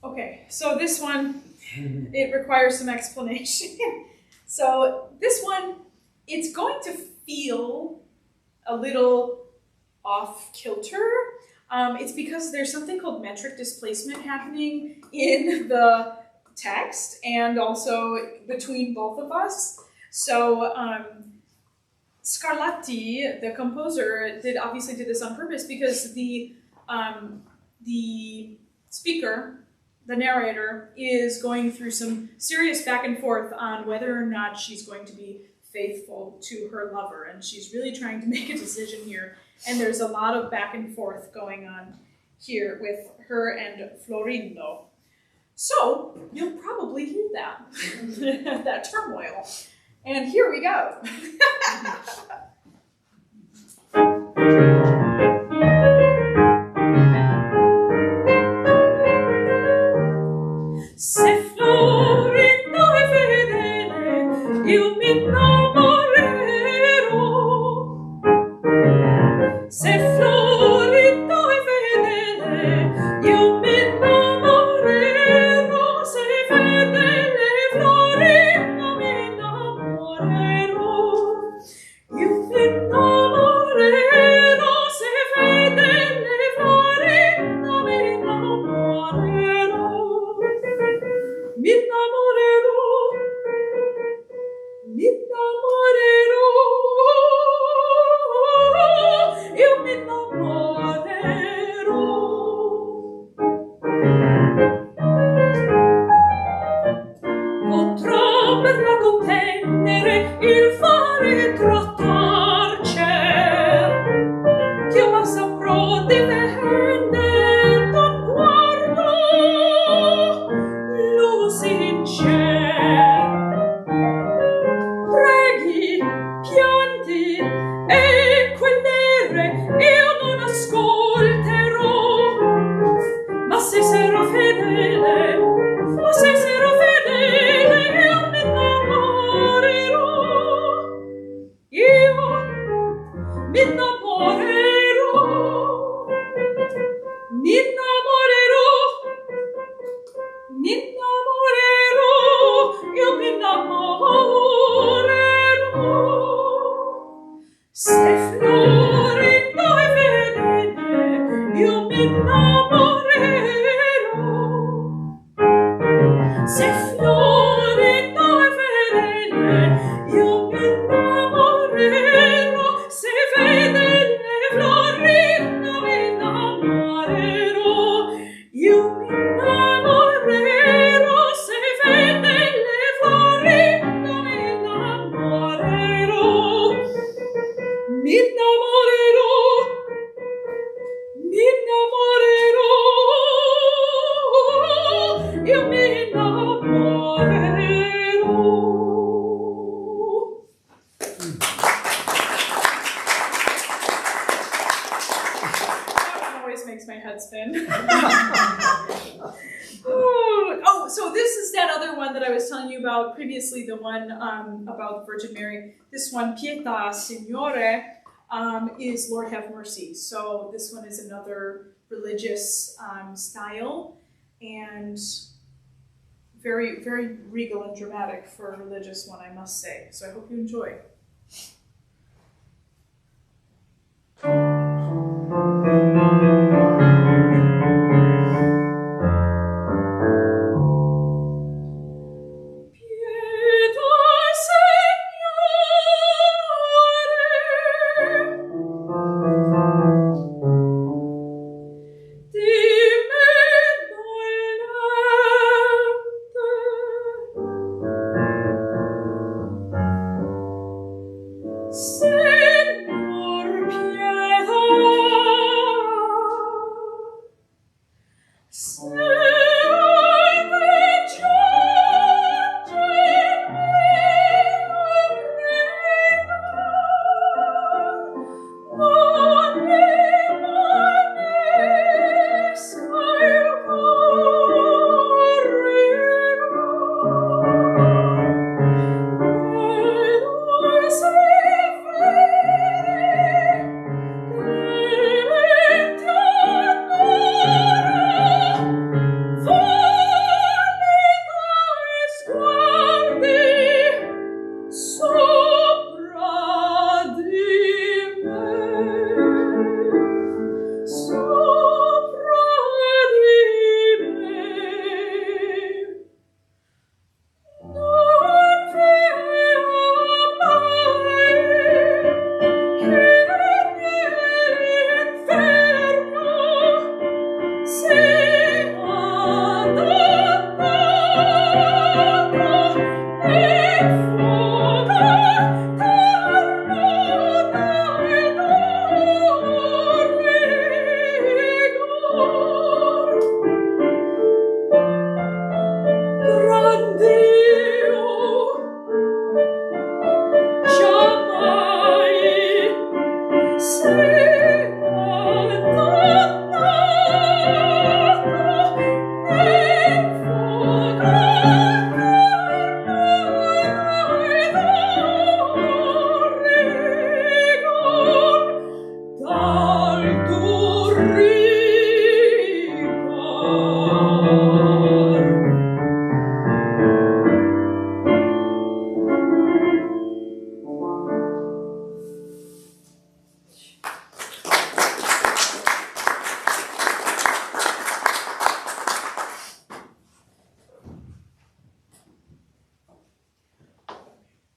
Okay, so this one, it requires some explanation. So this one, it's going to feel a little off kilter. It's because there's something called metric displacement happening in the text and also between both of us. So Scarlatti, the composer, obviously did this on purpose because the speaker, the narrator, is going through some serious back and forth on whether or not she's going to be faithful to her lover, and she's really trying to make a decision here. And there's a lot of back and forth going on here with her and Florindo. So you'll probably hear that, that turmoil. And here we go. Se Florindo è potrà per la contendere il fare trattar c'è, ch'io ma saprò difender d'un guardo lo sincer. Preghi, pianti e quell'ere io non ascolterò, ma se sarà fedele, ma se sarà fedele io mi innamorerò, io mi innamorerò, mi innamorerò, mi innamorerò, io mi innamorerò. Se Florinda è fedele, io mi innamorerò. Se Florinda è fedele, io mi innamorerò. Se fedele Florinda mi innamorerò, io mi innamorerò. Se fedele Florinda mi innamorerò, mi innamorerò, mi innamorerò, io mi innamorerò. That always makes my head spin. Oh, so this is that other one that I was telling you about previously, the one about the Virgin Mary. This one, Pietà Signore, is Lord have mercy. So this one is another religious style, and very, very regal and dramatic for a religious one, I must say. So I hope you enjoy.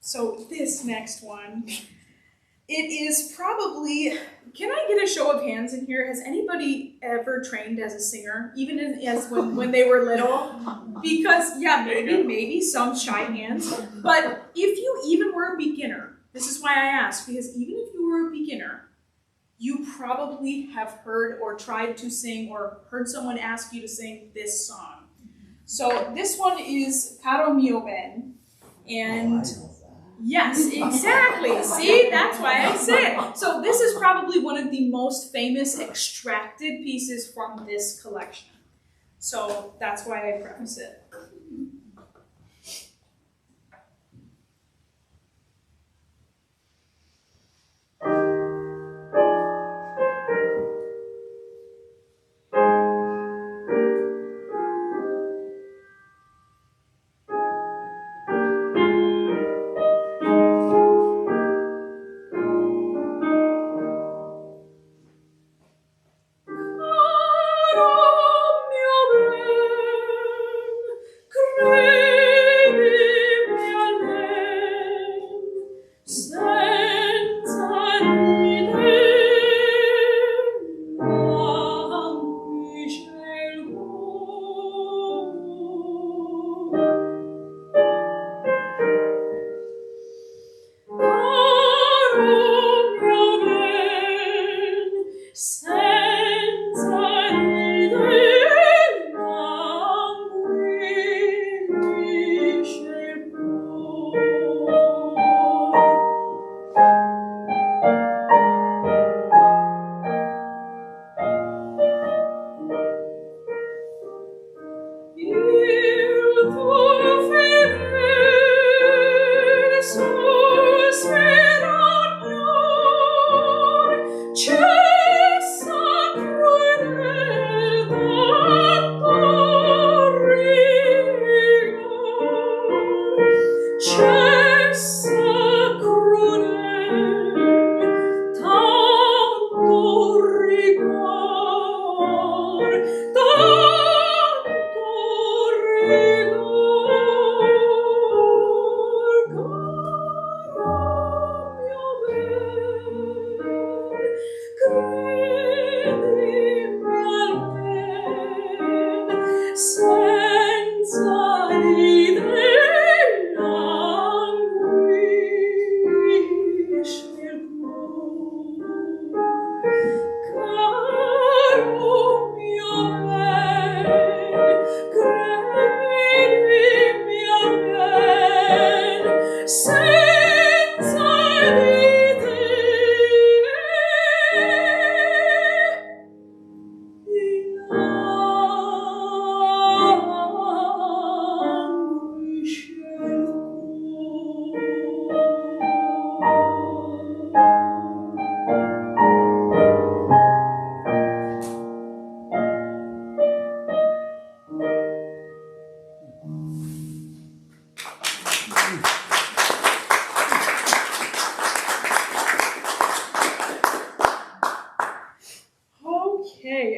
So this next one It is probably, can I get a show of hands in here? Has anybody ever trained as a singer, even as when they were little? Because, yeah, maybe some shy hands. But if you even were a beginner, this is why I ask, because even if you were a beginner, you probably have heard or tried to sing or heard someone ask you to sing this song. So this one is Caro mio ben, and yes, exactly. See, that's why I say it. So this is probably one of the most famous extracted pieces from this collection. So that's why I preface it.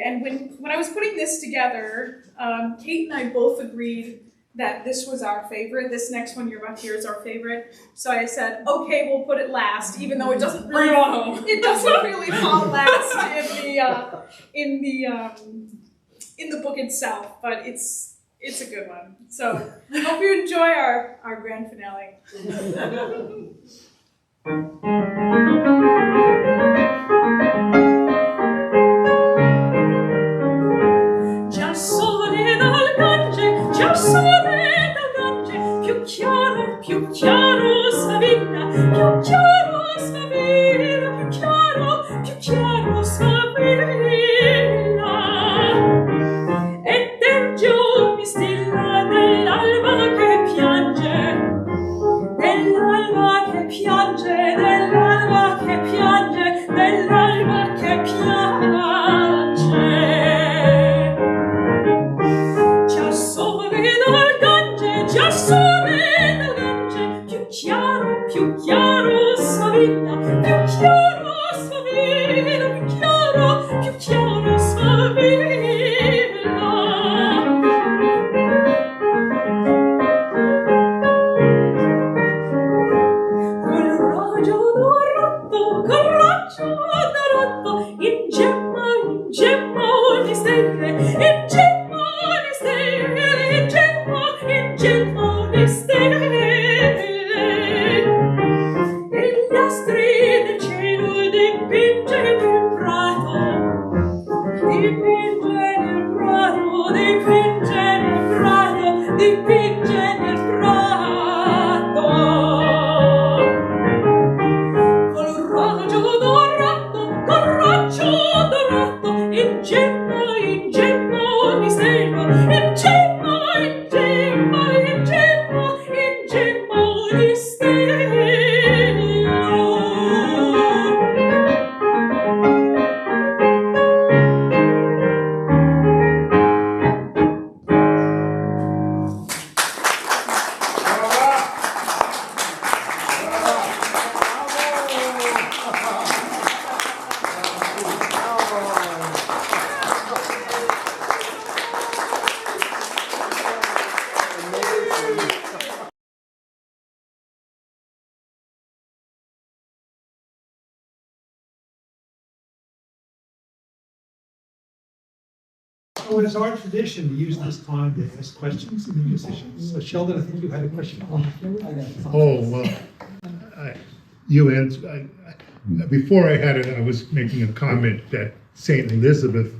And when I was putting this together, Kate and I both agreed that this was our favorite. This next one you're about to hear is our favorite. So I said, okay, we'll put it last, even though it doesn't really fall last in the book itself. But it's a good one. So I hope you enjoy our grand finale. Più chiaro Savina, più chiaro Savina, più chiaro Savina. E del giorno stilla dell'alba che piange, dell'alba che piange, dell'alba che piange, dell'alba che piange. Già sole dal Gange, già sole più chiaro Savina, più chiaro Savina, più chiaro Savina. Col raggio dorato di stella. So it is our tradition to use this time to ask questions of the musicians. So Sheldon, I think you had a question. Oh, well, you answered, before I had it, I was making a comment that Saint Elizabeth,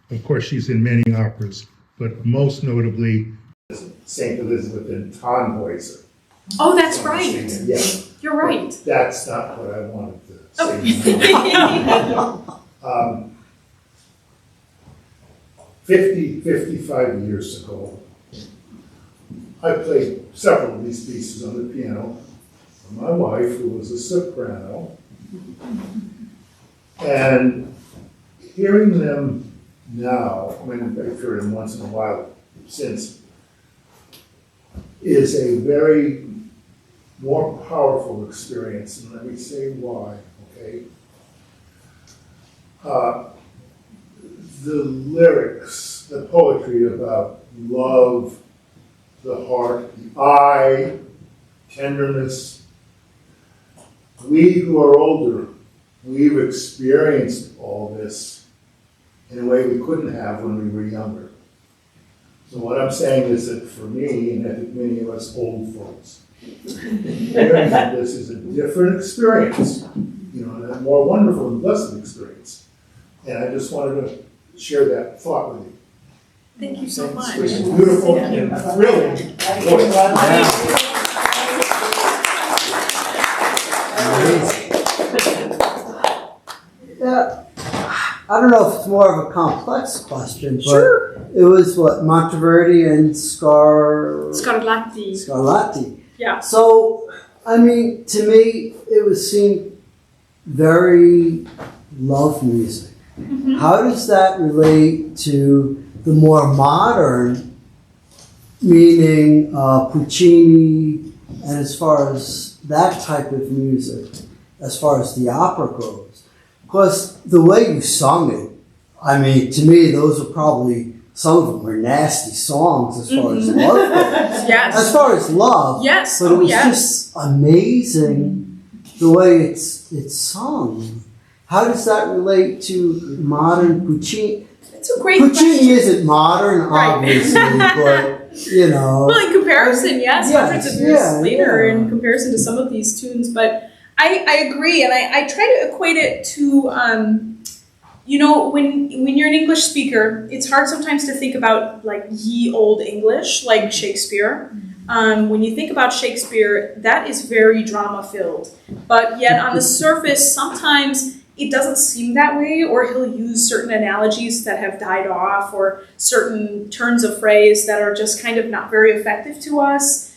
of course, she's in many operas, but most notably Saint Elizabeth in Tannhäuser. Oh, that's right. Yeah. You're right. That's not what I wanted to say. Oh. 55 years ago, I played several of these pieces on the piano for my wife, who was a soprano, and hearing them now, I mean, I've heard them once in a while since, is a very more powerful experience, and let me say why, okay? The lyrics, the poetry about love, the heart, the eye, tenderness. We who are older, we've experienced all this in a way we couldn't have when we were younger. So what I'm saying is that for me, and I think many of us old folks, experiencing this is a different experience, you know, and a more wonderful and blessed experience. And I just wanted to share that thought with you. Thank you so much. It's beautiful and thrilling. Yeah, I don't know if it's more of a complex question, but Sure. it was what, Monteverdi and Scarlatti. Scarlatti. Yeah. So, I mean, to me, it would seem very love music. Mm-hmm. How does that relate to the more modern, meaning Puccini, and as far as that type of music, as far as the opera goes? Because the way you sung it, I mean, to me, those are probably, some of them were nasty songs as far as love goes. Yes. As far as love. Yes. But it was yes. just amazing the way it's sung. How does that relate to modern Puccini? It's a great Puccini question. isn't modern, Right. obviously, but, you know. Well, in comparison, yes, Yes, hundreds of years yeah, later, yeah. in comparison to some of these tunes. But I agree, and I try to equate it to, you know, when you're an English speaker, it's hard sometimes to think about like ye old English, like Shakespeare. When you think about Shakespeare, that is very drama filled, but yet on the surface, sometimes it doesn't seem that way, or he'll use certain analogies that have died off, or certain turns of phrase that are just kind of not very effective to us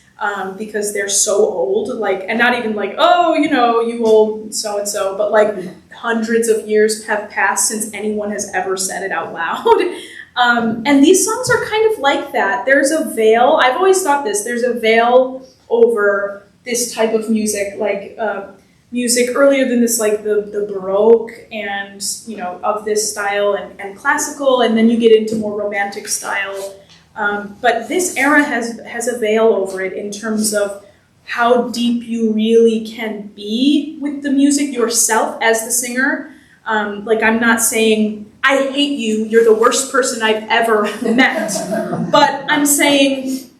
because they're so old, like, and not even like, oh, you know, you old so-and-so, but like hundreds of years have passed since anyone has ever said it out loud. And these songs are kind of like that. There's a veil, I've always thought this, there's a veil over this type of music, like music earlier than this, like the Baroque and, you know, of this style and classical, and then you get into more romantic style. But this era has a veil over it in terms of how deep you really can be with the music yourself as the singer. Like, I'm not saying, I hate you, you're the worst person I've ever met. But I'm saying,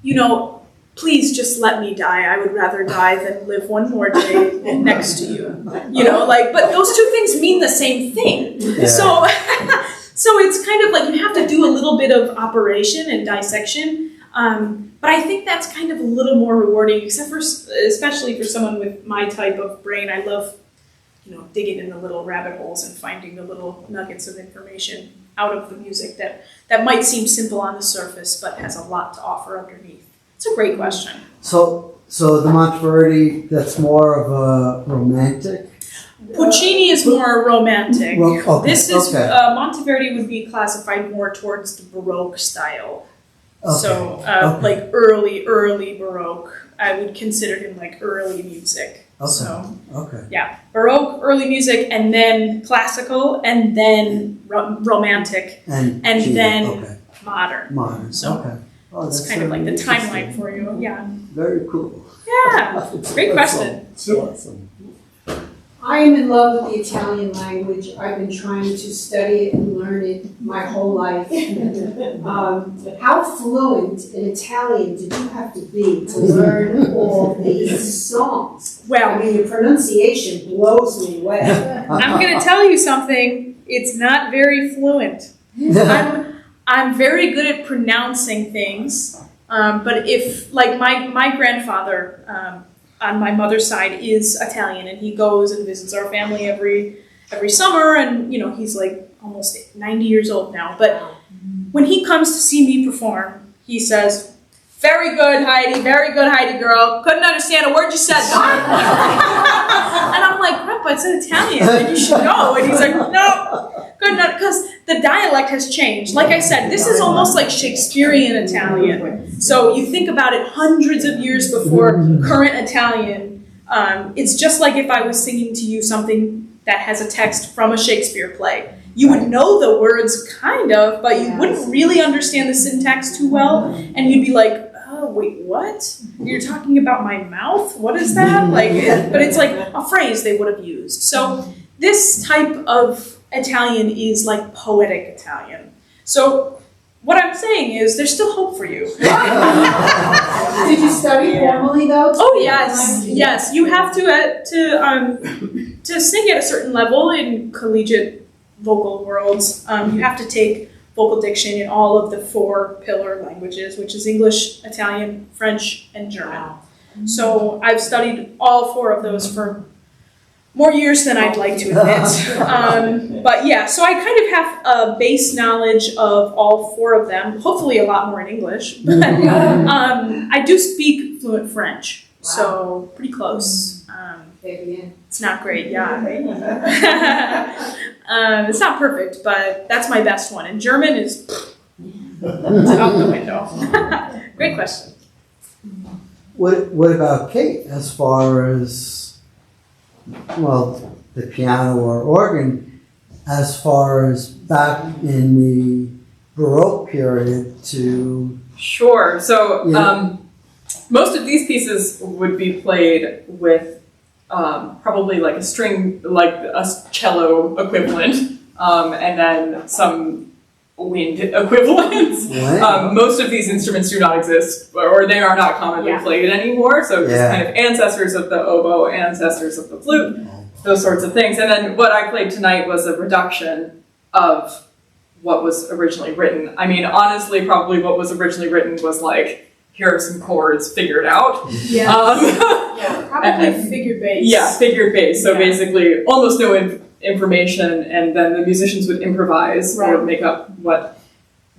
you know, please just let me die. I would rather die than live one more day next to you. You know, like, but those two things mean the same thing. Yeah. So, so it's kind of like you have to do a little bit of operation and dissection. But I think that's kind of a little more rewarding, especially for someone with my type of brain. I love, you know, digging in the little rabbit holes and finding the little nuggets of information out of the music that might seem simple on the surface, but has a lot to offer underneath. It's a great question. So So the Monteverdi, that's more of a romantic? Puccini is more romantic. Well, okay, This is okay. Monteverdi would be classified more towards the Baroque style. Okay, So okay. like early Baroque. I would consider him like early music. Okay. So Okay. yeah, Baroque, early music, and then classical, and then romantic, and Gee, then okay. modern. Modern. So okay. Oh, It's that's kind of like the certainly timeline interesting. for you. Yeah. Very cool. Yeah. Great question. Awesome. I am in love with the Italian language. I've been trying to study it and learn it my whole life. How fluent in Italian did you have to be to learn all these songs? I Well, mean, your pronunciation blows me away. I'm going to tell you something. It's not very fluent. I'm very good at pronouncing things, but if like my grandfather on my mother's side is Italian, and he goes and visits our family every summer, and he's like almost 90 years old now. But when he comes to see me perform, he says, "Very good, Heidi girl. Couldn't understand a word you said." And I'm like, "Grandpa, it's in Italian, and you should know." And he's like, "No. Good enough," because the dialect has changed. Like I said, this is almost like Shakespearean Italian. So you think about it hundreds of years before current Italian. It's just like if I was singing to you something that has a text from a Shakespeare play. You would know the words kind of, but you wouldn't really understand the syntax too well. And you'd be like, "Oh, wait, what? You're talking about my mouth? What is that?" But it's like a phrase they would have used. So this type of Italian is like poetic Italian. So what I'm saying is there's still hope for you. Did you study formally though? Oh yes. You have to sing at a certain level in collegiate vocal worlds. You have to take vocal diction in all of the 4 pillar languages, which is English, Italian, French, and German. So I've studied all 4 of those for more years than I'd like to admit. But yeah, so I kind of have a base knowledge of all 4 of them, hopefully a lot more in English. But I do speak fluent French, so pretty close. It's not great, yeah. It's not perfect, but that's my best one. And German is it's out the window. Great question. What about Kate as far as, well, the piano or organ, as far as back in the Baroque period to... Sure. So Yeah. most of these pieces would be played with probably like a string, like a cello equivalent, and then some wind equivalents. Wow. Most of these instruments do not exist, or they are not commonly played anymore. So just Yeah. kind of ancestors of the oboe, ancestors of the flute, those sorts of things. And then what I played tonight was a reduction of what was originally written. I mean, honestly, probably what was originally written was like, here are some chords, figure it out. Yeah. Probably and- figured bass. Yeah, figured bass. So Yeah. basically, almost no information, and then the musicians would improvise or Right. make up what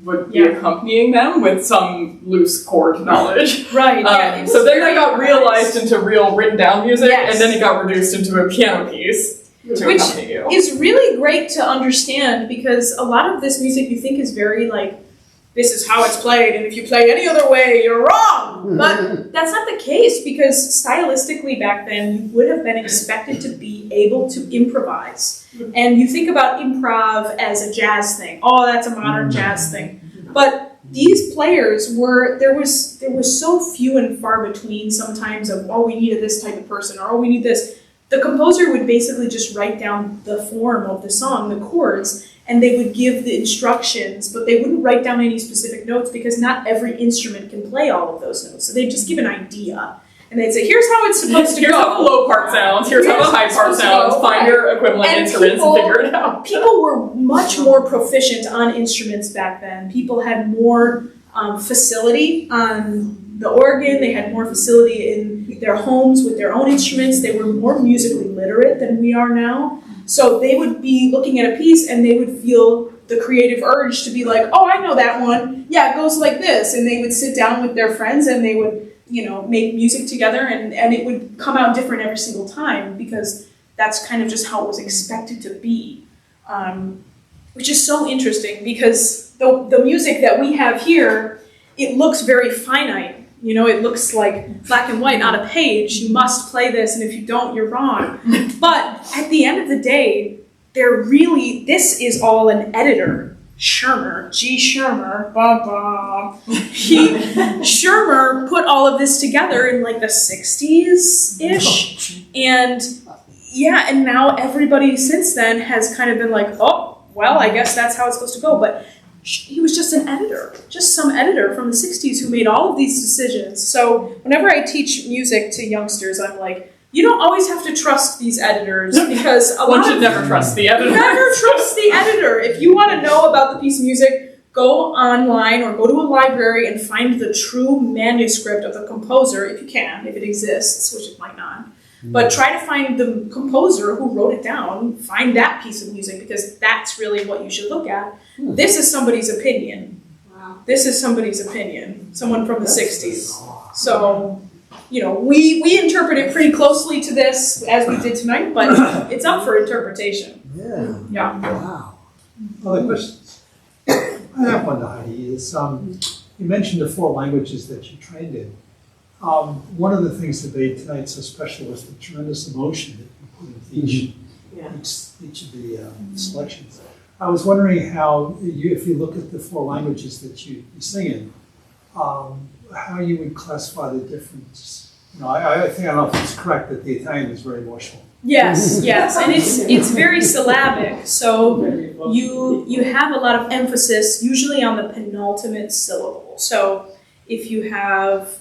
would be Yeah. accompanying them with some loose chord knowledge. Right. Yeah. It was So then very that got nice. realized into real written down music, Yes. and then it got reduced into a piano piece to Which accompany you. is really great to understand because a lot of this music you think is very like, this is how it's played, and if you play any other way, you're wrong. But that's not the case because stylistically back then, you would have been expected to be able to improvise. And you think about improv as a jazz thing. Oh, that's a modern jazz thing. But these players there was so few and far between sometimes of, oh, we needed this type of person, or oh, we need this. The composer would basically just write down the form of the song, the chords, and they would give the instructions, but they wouldn't write down any specific notes because not every instrument can play all of those notes. So they'd just give an idea. And they'd say, here's how it's supposed to Here's go. how the low part sounds, here's how the high part sounds, find your equivalent And instruments and figure it out. People were much more proficient on instruments back then. People had more facility on the organ. They had more facility in their homes with their own instruments. They were more musically literate than we are now. So they would be looking at a piece and they would feel the creative urge to be like, oh, I know that one. Yeah, it goes like this. And they would sit down with their friends and they would make music together, and it would come out different every single time because that's kind of just how it was expected to be. Which is so interesting because the music that we have here, it looks very finite. It looks like black and white on a page. You must play this, and if you don't, you're wrong. But at the end of the day, this is all an editor. Schirmer, G. Schirmer, Schirmer put all of this together in like the 60s-ish. And now everybody since then has kind of been like, oh, well, I guess that's how it's supposed to go. But he was just an editor, just some editor from the 60s who made all of these decisions. So whenever I teach music to youngsters, I'm like, you don't always have to trust these editors because one should never trust the editor. Never trust the editor. If you want to know about the piece of music, go online or go to a library and find the true manuscript of the composer, if you can, if it exists, which it might not. But try to find the composer who wrote it down, find that piece of music, because that's really what you should look at. This is somebody's opinion. Wow. This is somebody's opinion. Someone from the 60s. So, we interpret it pretty closely to this, as we did tonight, but it's up for interpretation. Yeah. Yeah. Wow. Other questions? I have one, Heidi. You mentioned the 4 languages that you trained in. One of the things that made tonight so special was the tremendous emotion that you put into each of the selections. I was wondering how, if you look at the 4 languages that you sing in, how you would classify the difference. I don't know if it's correct that the Italian is very emotional. Yes, and it's very syllabic. So you have a lot of emphasis, usually on the penultimate syllable. So if you have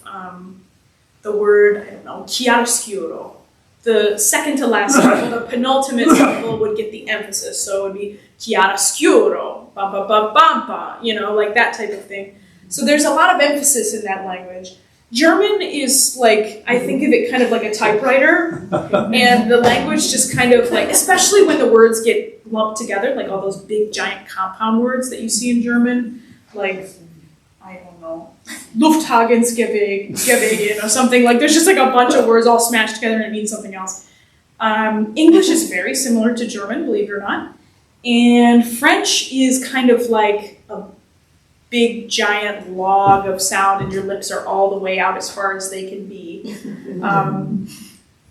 the word, chiaroscuro, the second to last syllable, the penultimate syllable would get the emphasis. So it would be chiaroscuro, bam, bam, bam, bam, like that type of thing. So there's a lot of emphasis in that language. German is like, I think of it kind of like a typewriter, and the language just kind of like, especially when the words get lumped together, like all those big giant compound words that you see in German, like, I don't know, Lufthansa, something like, there's just like a bunch of words all smashed together and it means something else. English is very similar to German, believe it or not. And French is kind of like a big giant log of sound, and your lips are all the way out as far as they can be.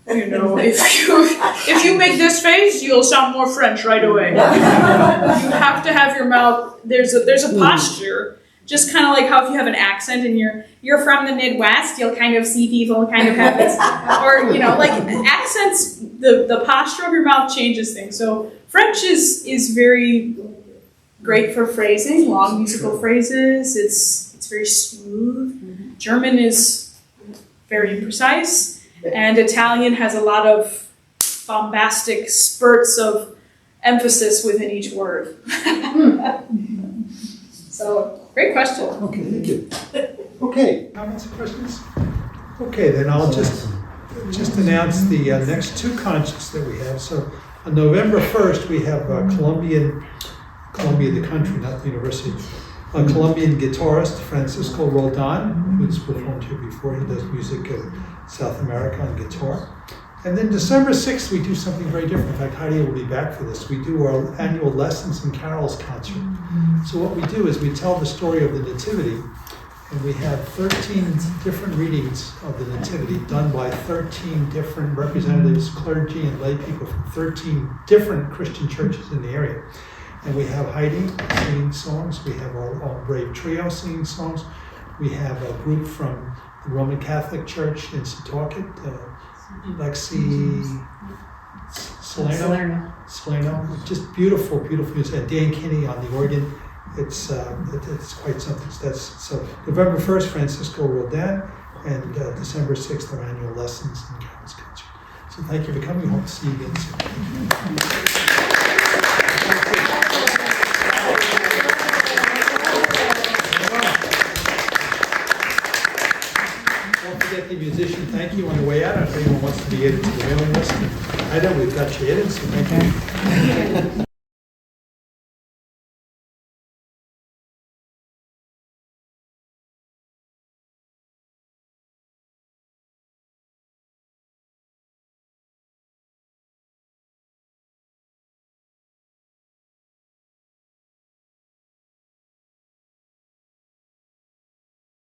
If you make this face, you'll sound more French right away. You have to have your mouth. There's a posture, just kind of like how if you have an accent and you're from the Midwest, you'll kind of see people kind of have this, or like accents. The posture of your mouth changes things. So French is very great for phrasing, long musical phrases. It's very smooth. German is very precise, and Italian has a lot of bombastic spurts of emphasis within each word. So, great question. Okay, thank you. Okay, comments or questions? Okay, then I'll just announce the next 2 concerts that we have. So on November 1st, we have Columbia, the country, not the university, a Colombian guitarist, Francisco Roldan, who's performed here before. He does music in South America on guitar. And then December 6th, we do something very different. In fact, Heidi will be back for this. We do our annual Lessons and Carols concert. So what we do is we tell the story of the Nativity, and we have 13 different readings of the Nativity done by 13 different representatives, clergy and lay people from 13 different Christian churches in the area. And we have Heidi singing songs. We have our Brave Trio singing songs. We have a group from the Roman Catholic Church in Setauket, Lexi Salerno. Just beautiful music. And Dan Kinney on the organ. It's quite something. So November 1st, Francisco Roldan, and December 6th, our annual Lessons and Carols concert. So thank you for coming. We hope to see you again soon. Get the musician, thank you on the way out. If anyone wants to be added to the mailing list, we've got you in, so thank you.